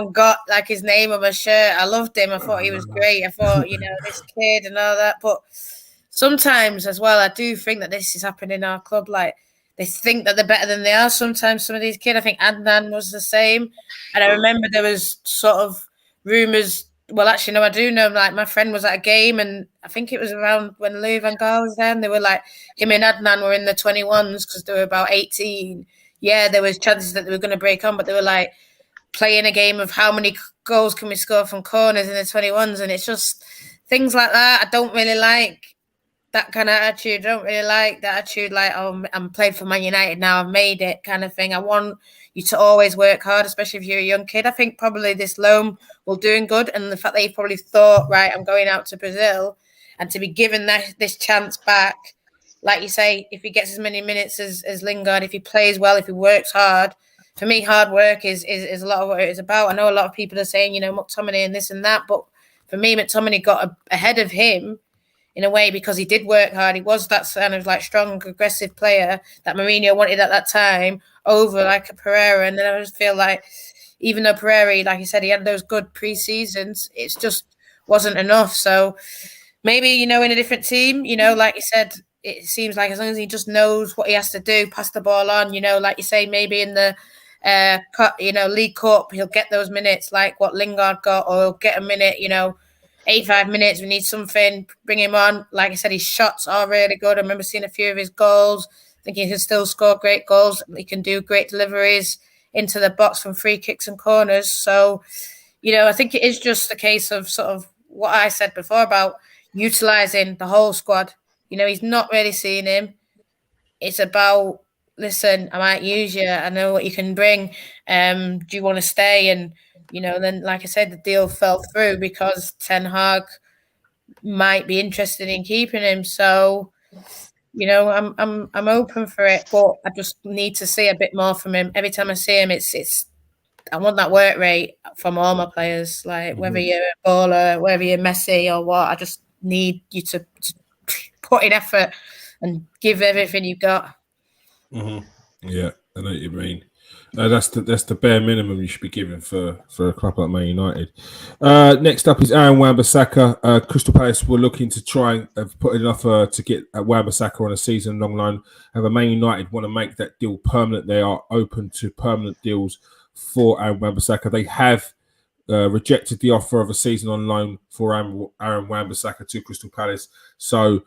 and got like his name on my shirt. I loved him. I thought he was great. I thought, you know, this kid and all that, but sometimes as well, I do think that this is happening in our club. Like, they think that they're better than they are. Sometimes some of these kids, I think Adnan was the same. And I remember there was sort of rumours. Well, actually, no, I do know. Like, my friend was at a game, and I think it was around when Louis van Gaal was there, and they were like, him and Adnan were in the 21s because they were about 18. Yeah, there was chances that they were going to break on, but they were like playing a game of how many goals can we score from corners in the 21s. And it's just things like that. I don't really like that kind of attitude. I don't really like that attitude, like, oh, I'm playing for Man United now, I've made it kind of thing. I want you to always work hard, especially if you're a young kid. I think probably this loan will do him good, and the fact that he probably thought, right, I'm going out to Brazil, and to be given this chance back, like you say, if he gets as many minutes as Lingard, if he plays well, if he works hard. For me, hard work is a lot of what it is about. I know a lot of people are saying, you know, McTominay and this and that, but for me, McTominay got ahead of him in a way because he did work hard. He was that kind of like strong, aggressive player that Mourinho wanted at that time over like a Pereira. And then I just feel like even though Pereira, like you said, he had those good pre-seasons, it just wasn't enough. So maybe, in a different team, like you said, it seems like as long as he just knows what he has to do, pass the ball on, like you say, maybe in the League Cup, he'll get those minutes like what Lingard got, or he'll get a minute, 85 minutes, we need something, bring him on. Like I said, his shots are really good. I remember seeing a few of his goals. I think he can still score great goals. He can do great deliveries into the box from free kicks and corners. So, I think it is just a case of sort of what I said before about utilising the whole squad. He's not really seen him. It's about, listen, I might use you. I know what you can bring. Do you want to stay? And, then, like I said, the deal fell through because Ten Hag might be interested in keeping him. So, I'm open for it, but I just need to see a bit more from him. Every time I see him, it's I want that work rate from all my players. Like whether you're a baller, whether you're Messi or what, I just need you to put in effort and give everything you've got. Yeah, I know what you mean. That's the bare minimum you should be giving for a club like Man United. Next up is Aaron Wan-Bissaka. Crystal Palace were looking to try and have put an offer to get Wan-Bissaka on a season-long loan. However, Man United want to make that deal permanent. They are open to permanent deals for Aaron Wan-Bissaka. They have rejected the offer of a season on loan for Aaron Wan-Bissaka to Crystal Palace. So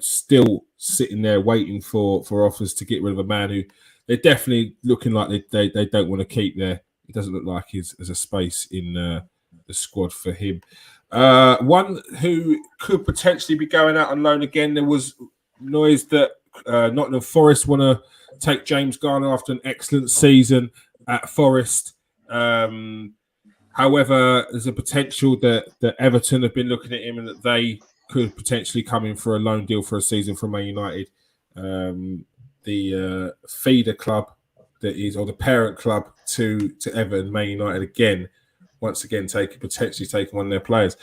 still sitting there waiting for offers to get rid of a man who they're definitely looking like they don't want to keep there. It doesn't look like there's a space in the squad for him. One who could potentially be going out on loan again. There was noise that Nottingham Forest want to take James Garner after an excellent season at Forest. However, there's a potential that Everton have been looking at him and that they could potentially come in for a loan deal for a season from Man United. The feeder club or the parent club to Everton, Man United once again potentially taking one of their players.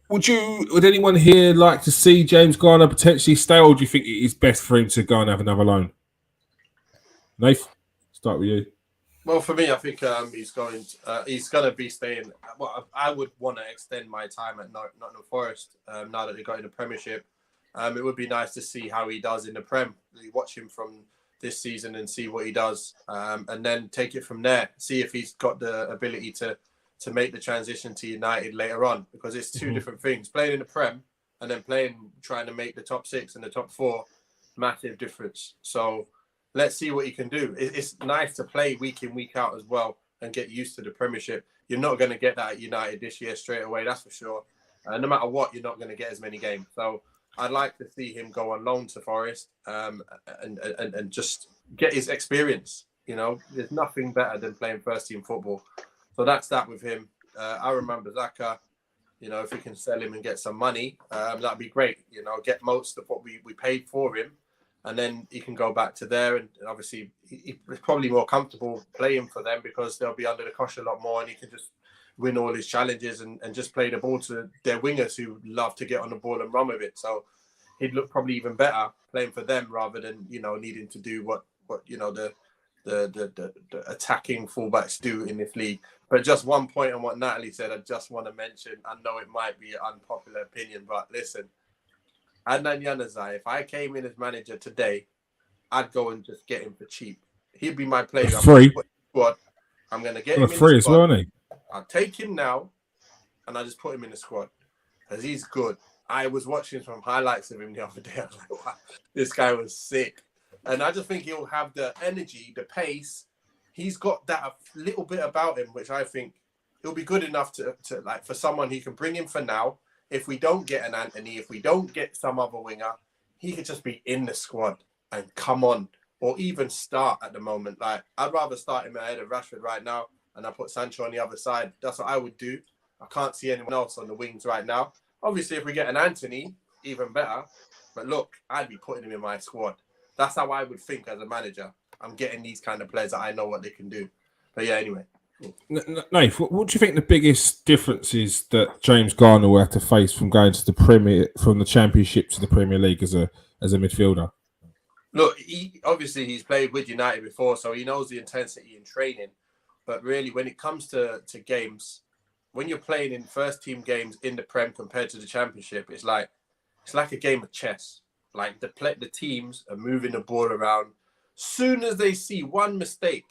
Would anyone here like to see James Garner potentially stay, or do you think it is best for him to go and have another loan? Nath, start with you. Well, for me, I think he's going to be staying. Well, I would want to extend my time at Nottingham Forest now that they got in the Premiership. It would be nice to see how he does in the Prem. Watch him from this season and see what he does, and then take it from there. See if he's got the ability to make the transition to United later on, because it's two different things. Playing in the Prem and then trying to make the top 6 and the top 4, massive difference. So let's see what he can do. It's nice to play week in, week out as well and get used to the Premiership. You're not going to get that at United this year straight away, that's for sure. No matter what, you're not going to get as many games. So I'd like to see him go on loan to Forest and just get his experience. There's nothing better than playing first team football. So that's that with him. I remember Zaka. If we can sell him and get some money, that'd be great. Get most of what we paid for him, and then he can go back to there. And obviously, he's probably more comfortable playing for them because they'll be under the cosh a lot more, and he can just win all his challenges and just play the ball to their wingers who love to get on the ball and run with it. So he'd look probably even better playing for them rather than needing to do what the attacking fullbacks do in this league. But just one point on what Natalie said, I just want to mention. I know it might be an unpopular opinion, but listen, Adnan Januzaj, if I came in as manager today, I'd go and just get him for cheap. He'd be my player. Free. I'm going to get him in the free squad. as well, isn't he? I'll take him now, and I just put him in the squad because he's good. I was watching some highlights of him the other day. I was like, wow, this guy was sick. And I just think he'll have the energy, the pace. He's got that a little bit about him, which I think he'll be good enough to like for someone he can bring in for now. If we don't get an Anthony, if we don't get some other winger, he could just be in the squad and come on, or even start at the moment. Like I'd rather start him ahead of Rashford right now, and I put Sancho on the other side. That's what I would do. I can't see anyone else on the wings right now. Obviously, if we get an Anthony, even better. But look, I'd be putting him in my squad. That's how I would think as a manager. I'm getting these kind of players that I know what they can do. But yeah, anyway. Nath, what do you think the biggest difference is that James Garner will have to face from going to from the Championship to the Premier League as a midfielder? Look, he's played with United before, so he knows the intensity in training. But really, when it comes to games, when you're playing in first team games in the Prem compared to the Championship, it's like a game of chess. Like the teams are moving the ball around. Soon as they see one mistake,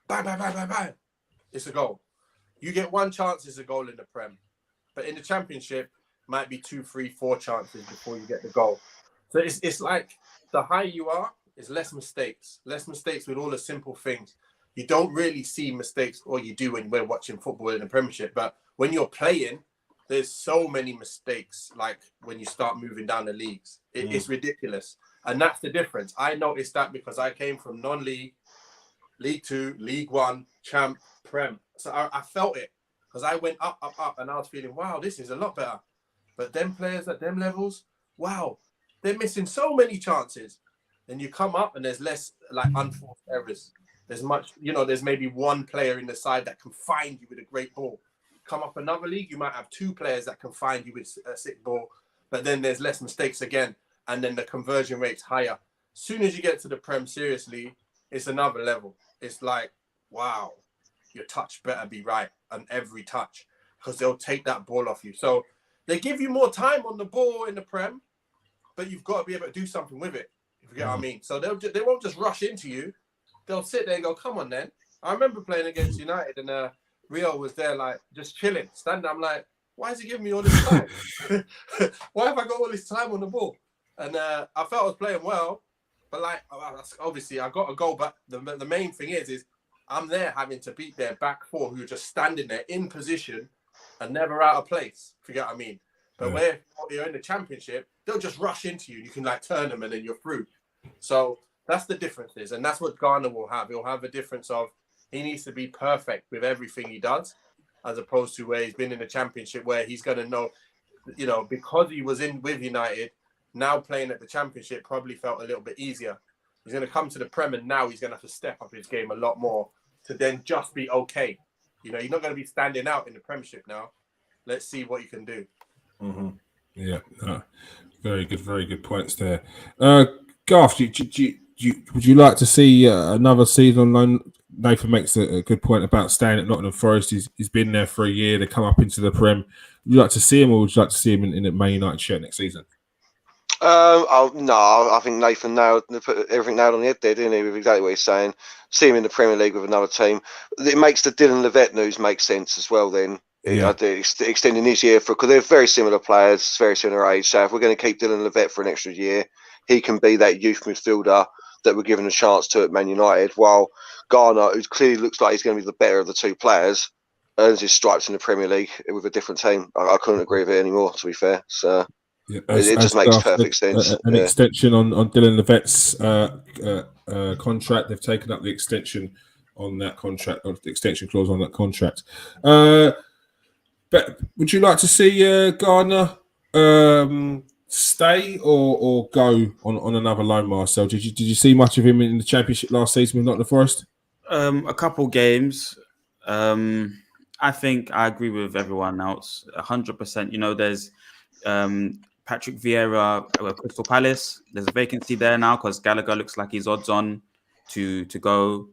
bang, bang, bang, bang, bang, it's a goal. You get one chance, it's a goal in the Prem. But in the Championship, might be 2, 3, 4 chances before you get the goal. So it's like the higher you are, it's less mistakes with all the simple things. You don't really see mistakes, or you do when we're watching football in the Premiership. But when you're playing, there's so many mistakes. Like when you start moving down the leagues, it's ridiculous. And that's the difference. I noticed that because I came from non-league, League 2, League 1, Champ, Prem. So I felt it because I went up, and I was feeling, wow, this is a lot better. But them players at them levels, wow, they're missing so many chances. Then you come up and there's less like unforced errors. There's much, there's maybe one player in the side that can find you with a great ball. Come up another league, you might have 2 players that can find you with a sick ball, but then there's less mistakes again, and then the conversion rate's higher. As soon as you get to the Prem, seriously, it's another level. It's like, wow, your touch better be right on every touch because they'll take that ball off you. So they give you more time on the ball in the Prem, but you've got to be able to do something with it, if you get what I mean. So they won't just rush into you. They'll sit there and go, come on then. I remember playing against United and Rio was there like just chilling, standing. I'm like, why is he giving me all this time? Why have I got all this time on the ball? And I felt I was playing well, but like obviously I got a goal. But the main thing is I'm there having to beat their back 4 who are just standing there in position and never out of place. If you get what I mean. But where you're in the Championship, they'll just rush into you. You can like turn them and then you're through. So that's the differences, and that's what Ghana will have. He'll have a difference of he needs to be perfect with everything he does, as opposed to where he's been in the Championship, where he's going to know, because he was in with United, now playing at the Championship probably felt a little bit easier. He's going to come to the Prem, and now he's going to have to step up his game a lot more to then just be okay. You're not going to be standing out in the Premiership now. Let's see what you can do. Mm-hmm. Yeah, very good points there. Garth, would you like to see another season on loan? Nathan makes a good point about staying at Nottingham Forest. He's been there for a year. They come up into the Prem. Would you like to see him, or would you like to see him in a Man United shirt next season? No, I think Nathan put everything nailed on the head there, didn't he? With exactly what he's saying. See him in the Premier League with another team. It makes the Dylan Levett news make sense as well. Then extending his year because they're very similar players, very similar age. So if we're going to keep Dylan Levett for an extra year, he can be that youth midfielder that we're given a chance to at Man United. While Garner, who clearly looks like he's going to be the better of the 2 players, earns his stripes in the Premier League with a different team. I couldn't agree with it anymore, to be fair. So it just makes perfect sense. An extension on Dylan Levett's contract. They've taken up the extension on that contract, or the extension clause on that contract. But would you like to see Gardner stay or go on another loan, Marcel? Did you see much of him in the Championship last season with Nottingham Forest? A couple games. I think I agree with everyone else 100%. There's Patrick Vieira at Crystal Palace. There's a vacancy there now because Gallagher looks like he's odds on to go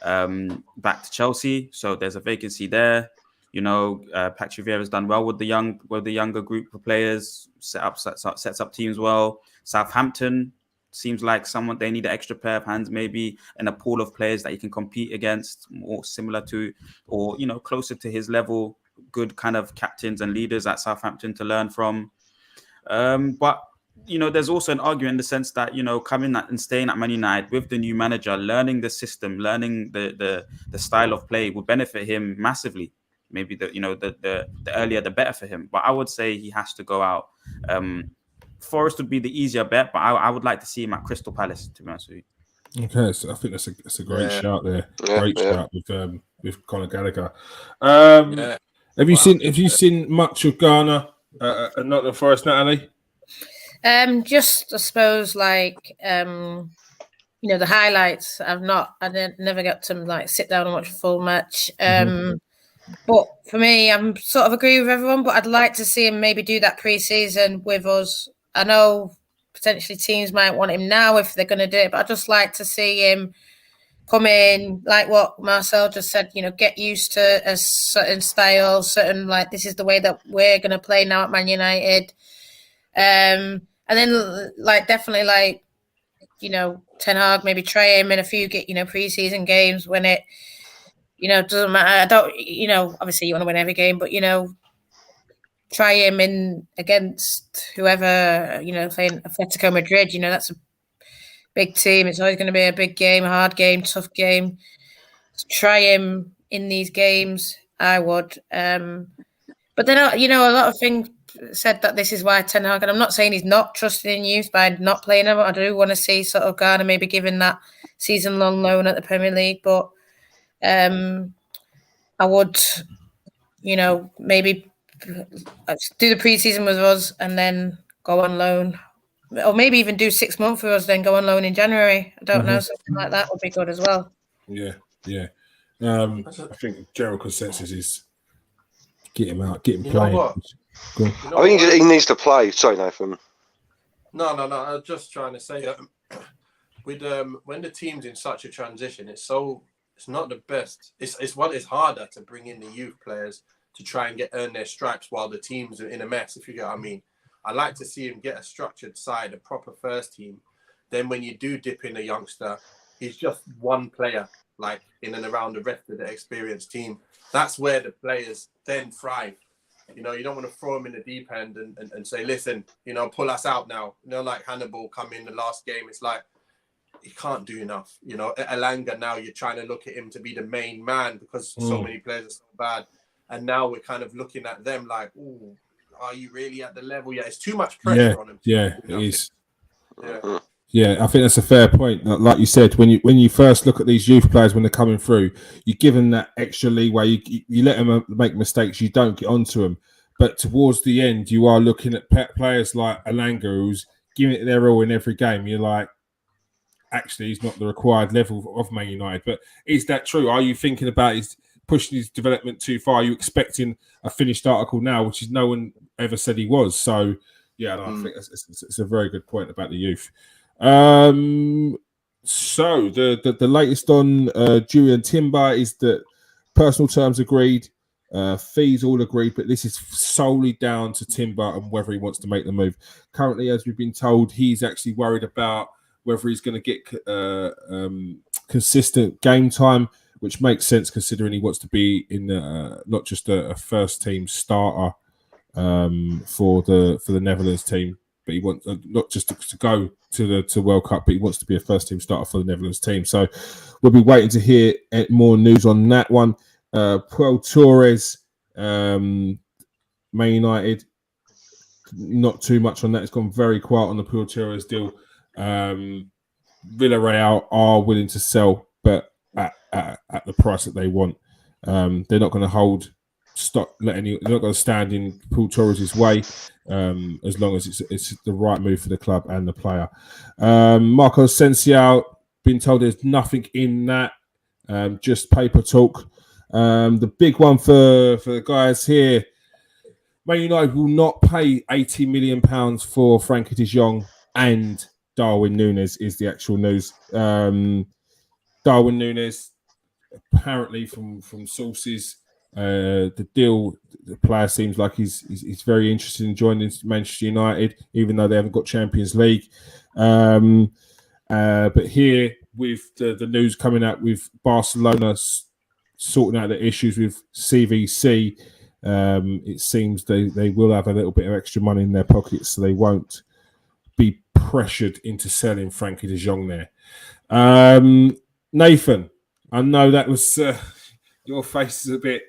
back to Chelsea. So there's a vacancy there. Patrick Vieira's done well with the younger group of players. Sets up teams well. Southampton seems like someone they need an extra pair of hands, maybe in a pool of players that he can compete against, more similar to, or closer to his level. Good kind of captains and leaders at Southampton to learn from. But there's also an argument in the sense that coming and staying at Man United with the new manager, learning the system, learning the style of play would benefit him massively. Maybe the earlier the better for him. But I would say he has to go out. Forest would be the easier bet, but I would like to see him at Crystal Palace, to be honest with you. Okay, so I think that's a great shout there. Great shout with Conor Gallagher. Have you seen much of Ghana at Nottingham Forest, Natalie? Just I suppose like the highlights. I never got to sit down and watch a full match. But for me, I'm sort of agree with everyone, but I'd like to see him maybe do that pre-season with us. I know potentially teams might want him now if they're going to do it, but I'd just like to see him come in, like what Marcel just said, get used to a certain style, like this is the way that we're going to play now at Man United. And then definitely Ten Hag maybe try him in a few pre-season games when it doesn't matter. I don't obviously you want to win every game, but try him in against whoever playing Atletico Madrid. That's a big team. It's always going to be a big game, a hard game, tough game. Try him in these games. I would, but then a lot of things said that this is why Ten Hag, and I'm not saying he's not trusting in youth by not playing him. I do want to see sort of Garner maybe given that season-long loan at the Premier League, but I would, maybe do the pre-season with us and then go on loan, or maybe even do 6 months with us, then go on loan in January. I don't know, something like that would be good as well. Yeah. I think general consensus is get him out, get him playing. What? I think he needs to play. Sorry, Nathan. No. I was just trying to say that with when the team's in such a transition, it's not the best. It's harder to bring in the youth players to try and earn their stripes while the team's in a mess. If you get what I mean, I like to see him get a structured side, a proper first team. Then when you do dip in a youngster, he's just one player, like in and around the rest of the experienced team. That's where the players then thrive. You don't want to throw them in the deep end and say, listen, pull us out now. Like Hannibal come in the last game. It's like, he can't do enough. Elanga, now you're trying to look at him to be the main man because so many players are so bad. And now we're kind of looking at them like, ooh, are you really at the level? Yeah, it's too much pressure on him. Yeah, it is. Yeah. Yeah, I think that's a fair point. Like you said, when you first look at these youth players when they're coming through, you give them that extra leeway. You let them make mistakes. You don't get onto them. But towards the end, you are looking at players like Elanga, who's giving it their all in every game. You're like, actually, he's not the required level of Man United. But is that true? Are you thinking about pushing his development too far? Are you expecting a finished article now, which is no one ever said he was? So, yeah, I think it's a very good point about the youth. So the latest on Julian Timber is that personal terms agreed, fees all agreed, but this is solely down to Timber and whether he wants to make the move. Currently, as we've been told, he's actually worried about whether he's going to get consistent game time, which makes sense considering he wants to be in not just a first team starter for the Netherlands team, but he wants not just to go to the World Cup, but he wants to be a first team starter for the Netherlands team. So we'll be waiting to hear more news on that one. Puyol Torres, Man United, not too much on that. It's gone very quiet on the Puyol Torres deal. Villarreal are willing to sell, but at the price that they want. They're not going to hold stock. They're not going to stand in Puyol Torres' way as long as it's the right move for the club and the player. Marco Asensio, been told there's nothing in that, just paper talk. The big one for the guys here, Man United will not pay £80 million for Frankie de Jong and Darwin Neunez is the actual news. Darwin Neunez, apparently from sources, the deal, the player seems like he's very interested in joining Manchester United, even though they haven't got Champions League. But here, with the news coming out with Barcelona sorting out the issues with CVC, it seems they will have a little bit of extra money in their pockets, so they won't be pressured into selling Frankie de Jong there. Nathan, I know that was your face is a bit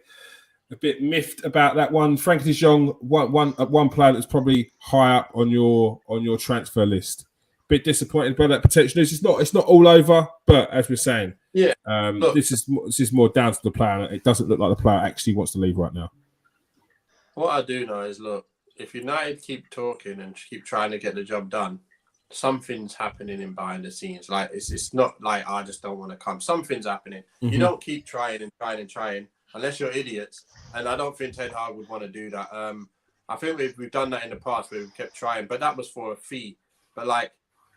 miffed about that one. Frankie de Jong, one player that's probably high up on your transfer list. Bit disappointed by that potential news. It's not all over, but as we're saying, this is more down to the player. It doesn't look like the player actually wants to leave right now. What I do know is, look, if United keep talking and keep trying to get the job done, something's happening in behind the scenes. Like it's not like I just don't want to come. Something's happening. Mm-hmm. You don't keep trying and trying and trying unless you're idiots. And I don't think Ten Hag would want to do that. I think we've done that in the past where we've kept trying, but that was for a fee. But like,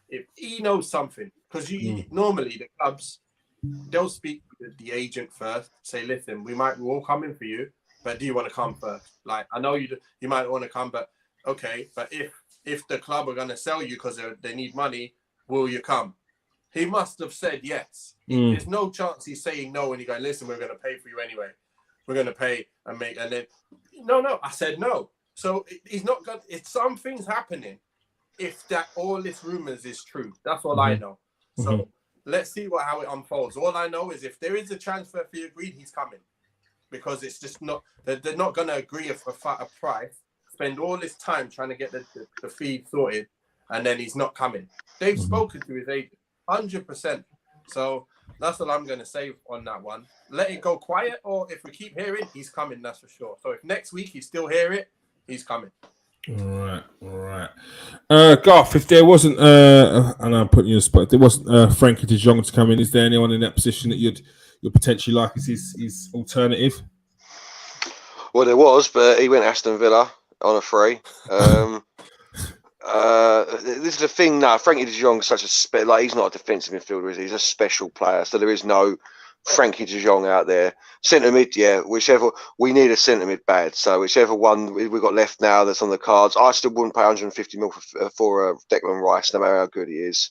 if he knows something, because normally the clubs, they'll speak with the agent first. Say, listen, we'll come in for you, but do you want to come first? Like, I know you might want to come, but okay. But if the club are going to sell you because they need money, will you come? He must have said yes. There's no chance he's saying no when you go, listen, we're going to pay for you anyway. We're going to pay and then, no, I said no. So he's not going to, something's happening if that all this rumors is true. That's all I know. So let's see how it unfolds. All I know is if there is a transfer fee agreed, he's coming. Because it's just not, they're not going to agree a price, spend all this time trying to get the fee sorted, and then he's not coming. They've spoken to his agent. 100%. So that's all I'm going to say on that one. Let it go quiet, or if we keep hearing, he's coming, that's for sure. So if next week you still hear it, he's coming. All right. Garth, if there wasn't, and I'm putting you on the spot, if there wasn't Frankie de Jong to come in, is there anyone in that position that you'd potentially like as his alternative? Well, there was, but he went Aston Villa on a free. This is the thing now. Frankie de Jong is such a he's not a defensive midfielder, is he? He's a special player. So there is no Frankie de Jong out there. Centre mid, whichever. We need a centre mid bad. So whichever one we've got left now that's on the cards. I still wouldn't pay 150 mil for Declan Rice, no matter how good he is.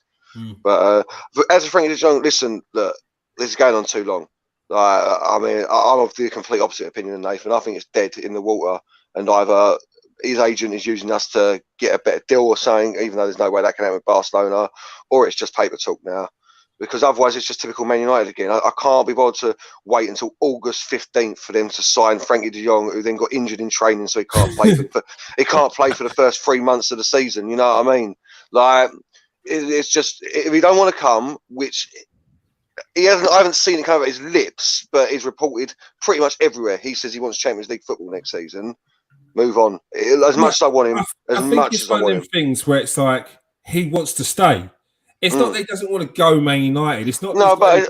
But as a Frankie de Jong, listen, look, this is going on too long. I mean, I'm of the complete opposite opinion of Nathan. I think it's dead in the water, and either his agent is using us to get a better deal or something, even though there's no way that can happen with Barcelona, or it's just paper talk now. Because otherwise it's just typical Man United again. I can't be bothered to wait until August 15th for them to sign Frankie de Jong, who then got injured in training, so he can't play he can't play for the first 3 months of the season. You know what I mean? Like, it's just, if he don't want to come, which I haven't seen it come out of his lips, but he's reported pretty much everywhere. He says he wants Champions League football next season. Move on. As much as I want him, I think it's one of them things where it's like he wants to stay. It's not that he doesn't want to go Man United. It's not. No, but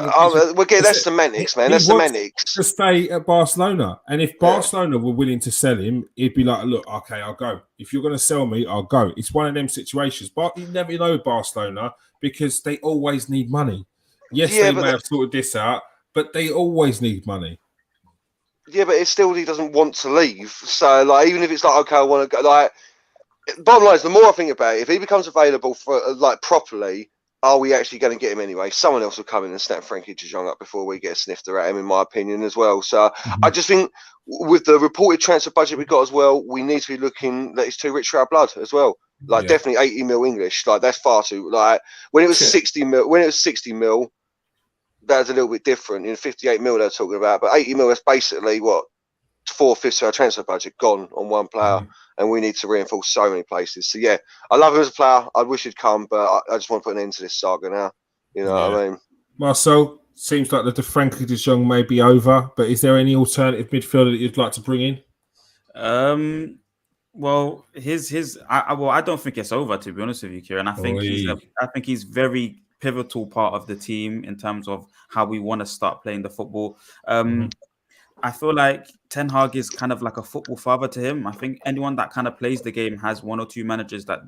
that's semantics, man. That's semantics. To stay at Barcelona, and if Barcelona were willing to sell him, he'd be like, "Look, okay, I'll go. If you're going to sell me, I'll go." It's one of them situations. But you never know Barcelona because they always need money. Yes, they may have sorted this out, but they always need money. Yeah, but it's still he doesn't want to leave. So, like, even if it's like, okay, I want to go. Like, bottom line is, the more I think about it, if he becomes available for properly, are we actually going to get him anyway? Someone else will come in and snap Frankie de Jong up before we get a snifter at him, in my opinion, as well. So I just think with the reported transfer budget we got as well, we need to be looking that it's too rich for our blood as well. Like, definitely 80 mil English. Like, that's far too. Like, when it was 60 mil. That's a little bit different. 58 mil they're talking about, but 80 mil, that's basically what 4/5 of our transfer budget gone on one player, and we need to reinforce so many places. So yeah, I love him as a player. I wish he'd come, but I just want to put an end to this saga now. You know what I mean? Marcel, seems like the Frankie de Jong may be over, but is there any alternative midfielder that you'd like to bring in? Well, I don't think it's over, to be honest with you, Kieran. I think he's very pivotal part of the team in terms of how we want to start playing the football. I feel like Ten Hag is kind of like a football father to him. I think anyone that kind of plays the game has one or two managers that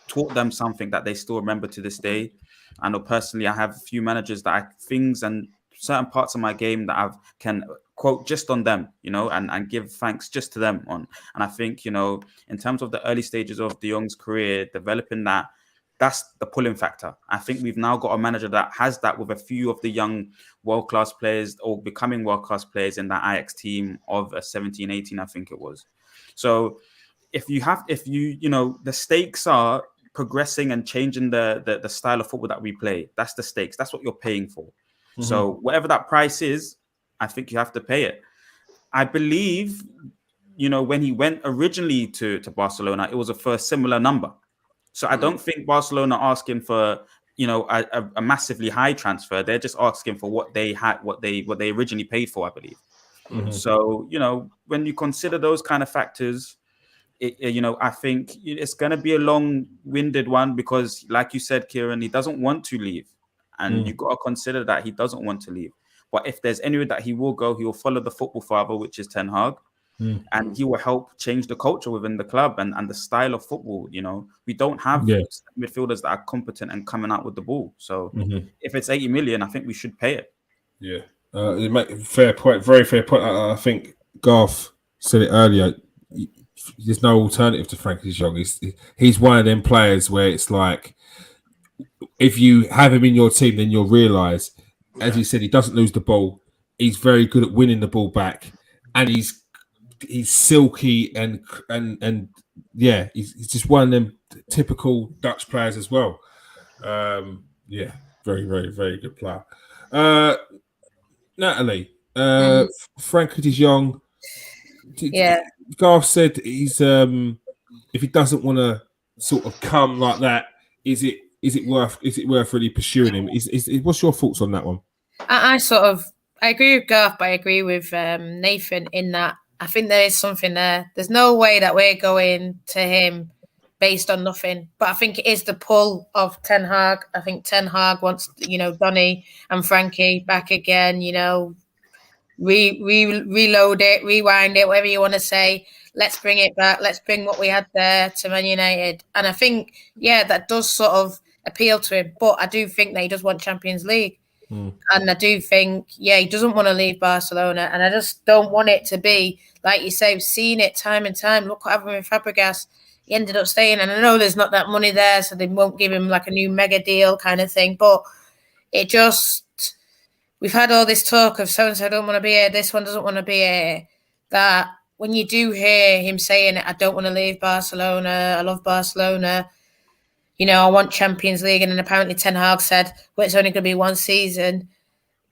taught them something that they still remember to this day. I know personally, I have a few managers that things and certain parts of my game that can quote just on them, and give thanks just to them on. And I think, in terms of the early stages of de Jong's career, developing that's the pulling factor. I think we've now got a manager that has that with a few of the young world-class players or becoming world-class players in that Ajax team of 17, 18, I think it was. So if the stakes are progressing and changing the style of football that we play, that's the stakes. That's what you're paying for. So whatever that price is, I think you have to pay it. I believe, when he went originally to Barcelona, it was a similar number. So I don't think Barcelona are asking for, a massively high transfer. They're just asking for what they had, what they originally paid for, I believe. So, when you consider those kind of factors, I think it's going to be a long-winded one because, like you said, Kieran, he doesn't want to leave. And you've got to consider that he doesn't want to leave. But if there's anywhere that he will go, he will follow the football father, which is Ten Hag. And he will help change the culture within the club and the style of football. We don't have midfielders that are competent and coming out with the ball. So if it's 80 million, I think we should pay it. Yeah, you make a fair point. Very fair point. I think Garth said it earlier. There's no alternative to Frankie Jong. He's one of them players where it's like, if you have him in your team, then you'll realise, as he said, he doesn't lose the ball. He's very good at winning the ball back, and he's silky and yeah, he's just one of them typical Dutch players as well. Yeah, very, very, very good player. Natalie, Frankie de Jong. Yeah. Garth said he's if he doesn't want to sort of come like that, is it worth really pursuing him? What's your thoughts on that one? I agree with Garth, but I agree with Nathan in that I think there is something there. There's no way that we're going to him based on nothing. But I think it is the pull of Ten Hag. I think Ten Hag wants, Donny and Frankie back again, reload it, rewind it, whatever you want to say. Let's bring it back. Let's bring what we had there to Man United. And I think, that does sort of appeal to him. But I do think that he does want Champions League. And I do think, he doesn't want to leave Barcelona. And I just don't want it to be, like you say, we've seen it time and time. Look what happened with Fabregas. He ended up staying. And I know there's not that money there, so they won't give him like a new mega deal kind of thing. But it just, we've had all this talk of so-and-so don't want to be here, this one doesn't want to be here, that when you do hear him saying, I don't want to leave Barcelona, I love Barcelona, I want Champions League, and then apparently Ten Hag said, well, it's only going to be one season.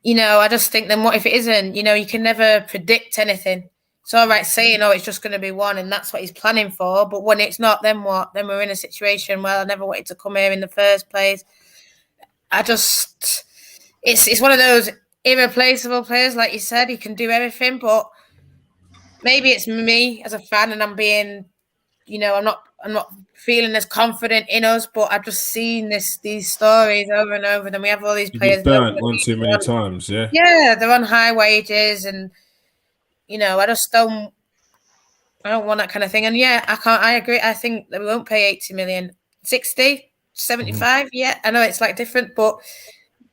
I just think, then what if it isn't? You can never predict anything. It's all right saying, it's just going to be one, and that's what he's planning for. But when it's not, then what? Then we're in a situation where I never wanted to come here in the first place. It's one of those irreplaceable players, like you said. He can do everything, but maybe it's me as a fan, and I'm being, I'm not feeling as confident in us. But I've just seen these stories over and over. Then we have all these players burnt one too many times. Yeah, they're on high wages, and I just don't. I don't want that kind of thing. And I agree. I think that we won't pay 80 million, 60, 75. Yeah, I know it's like different, but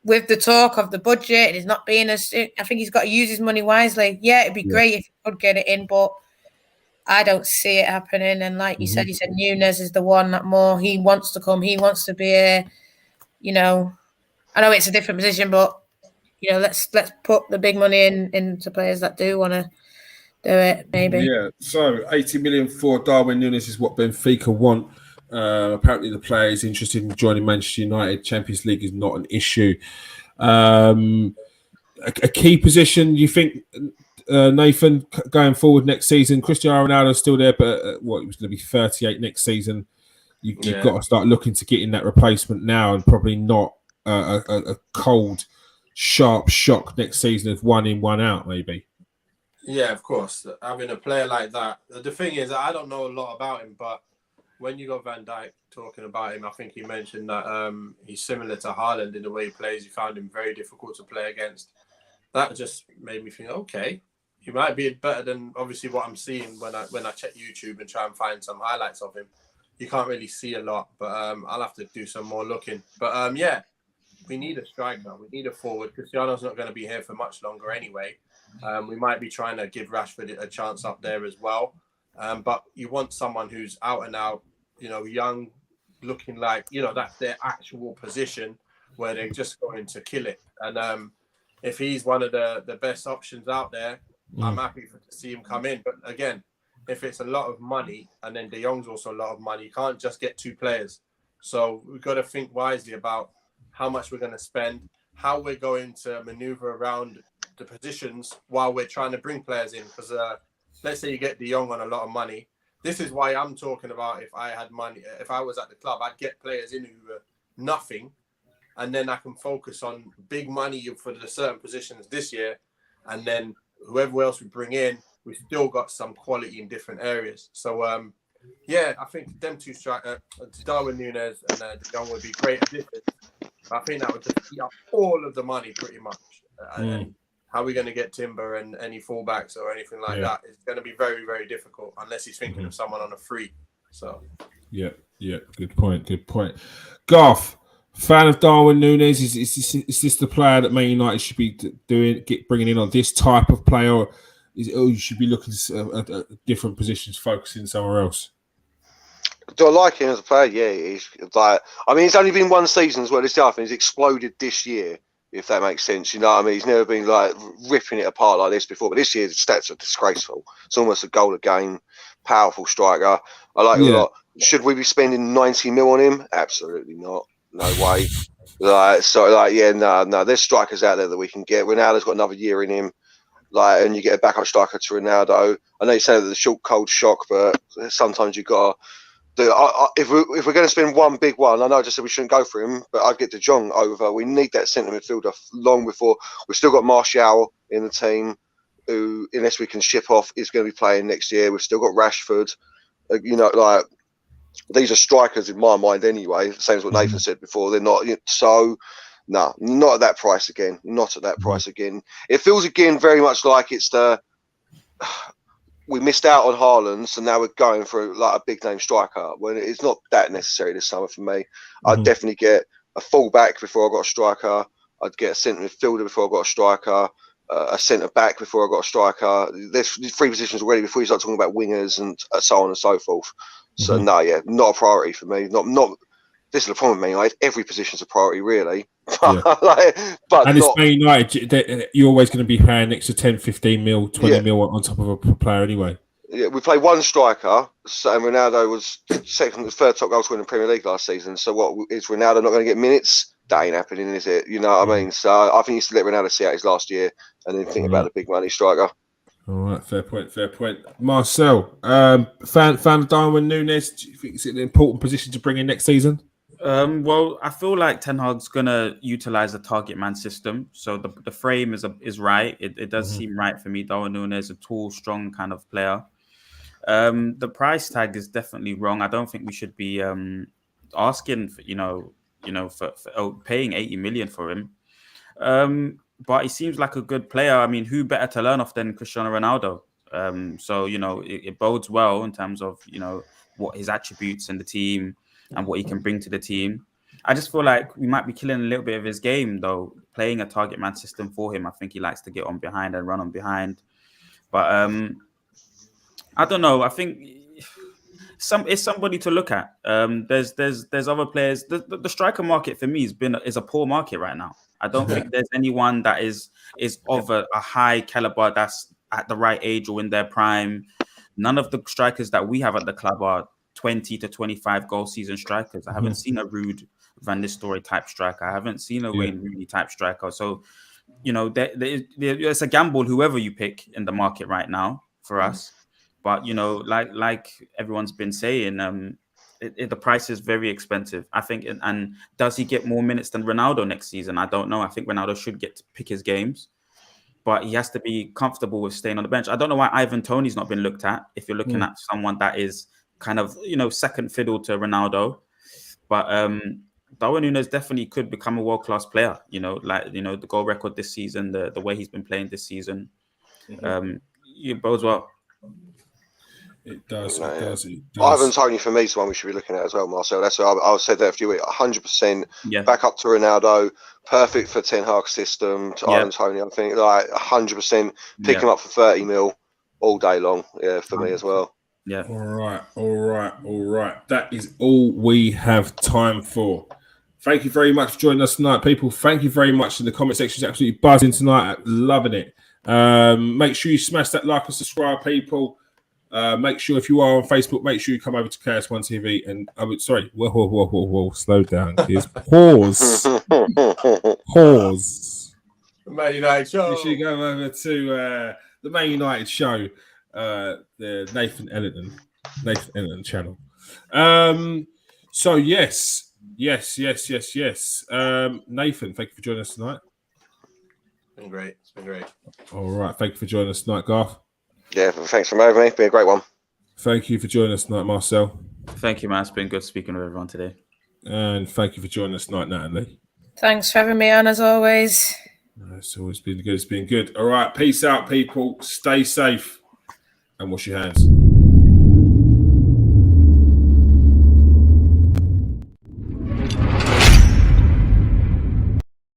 with the talk of the budget, it's not being as. I think he's got to use his money wisely. Yeah, it'd be great if he could get it in, but I don't see it happening. And like you said, Neunez is the one that more he wants to come. He wants to be here. I know it's a different position, but let's put the big money into players that do want to do it. Maybe. Yeah. So 80 million for Darwin Neunez is what Benfica want. Apparently, the player is interested in joining Manchester United. Champions League is not an issue. A key position, you think, Nathan, going forward next season? Cristiano Ronaldo is still there, but he was going to be 38 next season. You've got to start looking to get in that replacement now, and probably not a cold, sharp shock next season of one in, one out, maybe. Yeah, of course. Having a player like that. The thing is, I don't know a lot about him, but when you got Van Dijk talking about him, I think he mentioned that he's similar to Haaland in the way he plays. He found him very difficult to play against. That just made me think, okay, he might be better than obviously what I'm seeing when I check YouTube and try and find some highlights of him. You can't really see a lot, but I'll have to do some more looking. But we need a striker. We need a forward. Cristiano's not going to be here for much longer anyway. We might be trying to give Rashford a chance up there as well. But you want someone who's out and out, young, looking like, that's their actual position where they're just going to kill it. And if he's one of the best options out there, I'm happy to see him come in. But again, if it's a lot of money, and then De Jong's also a lot of money, you can't just get two players. So we've got to think wisely about how much we're going to spend, how we're going to maneuver around the positions while we're trying to bring players in. Because let's say you get De Jong on a lot of money. This is why I'm talking about, if I had money, if I was at the club, I'd get players in who were nothing, and then I can focus on big money for the certain positions this year, and then whoever else we bring in, we've still got some quality in different areas. So, I think them two Darwin Neunez and De Jong would be great additions. I think that would just eat up all of the money pretty much. And how are we going to get Timber and any fullbacks or anything like that? It's going to be very, very difficult unless he's thinking of someone on a free. So, yeah, good point. Garth, Fan of Darwin Neunez. Is this the player that Man United should be bringing in on this type of player? Or you should be looking at different positions, focusing somewhere else? Do I like him as a player? Yeah, he's like. I mean, it's only been one season as well. This year, I think he's exploded this year. If that makes sense, you know what I mean. He's never been like ripping it apart like this before. But this year, the stats are disgraceful. It's almost a goal a game. Powerful striker. I like him a lot. Should we be spending 90 mil on him? Absolutely not. No way. No. There's strikers out there that we can get. Ronaldo's got another year in him. And you get a backup striker to Ronaldo. I know you're saying that the short, cold shock, but sometimes you've got to. If we're going to spend one big one, I know I just said we shouldn't go for him, but I'd get De Jong over. We need that centre midfielder long before. We've still got Martial in the team, who, unless we can ship off, is going to be playing next year. We've still got Rashford. These are strikers in my mind anyway. Same as what Nathan said before. They're not not at that price again. Not at that price again. It feels again very much like it's we missed out on Haaland, so now we're going for a big name striker. When it's not that necessary this summer for me. I'd definitely get a full-back before I got a striker. I'd get a centre midfielder before I got a striker. A centre back before I got a striker. There's 3 positions already before you start talking about wingers and so on and so forth. So not a priority for me. Not. This is the problem with me. Every position's a priority, really. But and it's Man United. You're always going to be paying next to 10, 15 mil, 20 mil on top of a player anyway. Yeah, we played one striker, and Ronaldo was third top goal scorer in the Premier League last season. So what is Ronaldo not going to get minutes? That ain't happening, is it? You know what I mean? So I think he's to let Ronaldo see out his last year and then think about the big money striker. All right, fair point. Marcel, fan of Darwin Neunez. Do you think it's an important position to bring in next season? Well, I feel like Ten Hag's gonna utilize the target man system. So the frame is right. It does seem right for me. Darwin Neunez, a tall, strong kind of player. The price tag is definitely wrong. I don't think we should be asking for paying 80 million for him. But he seems like a good player. I mean, who better to learn off than Cristiano Ronaldo? So it bodes well in terms of what his attributes in the team and what he can bring to the team. I just feel like we might be killing a little bit of his game, though, playing a target man system for him. I think he likes to get on behind and run on behind. But I don't know. I think it's somebody to look at. There's other players. The striker market for me is a poor market right now. I don't think there's anyone that is of a high caliber that's at the right age or in their prime. None of the strikers that we have at the club are 20 to 25 goal season strikers. I haven't seen a Ruud Van Nistelrooy type striker. I haven't seen a Wayne Rooney type striker. So, it's a gamble whoever you pick in the market right now for us. But like everyone's been saying, the price is very expensive. I think, and does he get more minutes than Ronaldo next season? I don't know. I think Ronaldo should get to pick his games, but he has to be comfortable with staying on the bench. I don't know why Ivan Toney's not been looked at. If you're looking at someone that is kind of second fiddle to Ronaldo, but Darwin Núñez definitely could become a world-class player. The goal record this season, the way he's been playing this season, it bodes well. It does. Ivan Toney for me is the one we should be looking at as well, Marcel. That's what I said that a few weeks. 100% back up to Ronaldo, perfect for Ten Hag's system. To Ivan Toney, I think 100% pick him up for 30 mil all day long. Yeah, for me as well. Yeah. All right. That is all we have time for. Thank you very much for joining us tonight, people. Thank you very much in the comment section. It's absolutely buzzing tonight. Loving it. Make sure you smash that like and subscribe, people. Make sure if you are on Facebook, make sure you come over to KS1 TV and whoa, slow down, kids. Pause. The Man United show. You should go over to the Man United show, the Nathan Ellington channel. So yes. Nathan, thank you for joining us tonight. It's been great. All right, thank you for joining us tonight, Garth. Yeah, thanks for having me. It's been a great one. Thank you for joining us tonight, Marcel. Thank you, man. It's been good speaking with everyone today. And thank you for joining us tonight, Natalie. Thanks for having me on, as always. It's always been good. It's been good. All right, peace out, people. Stay safe and wash your hands.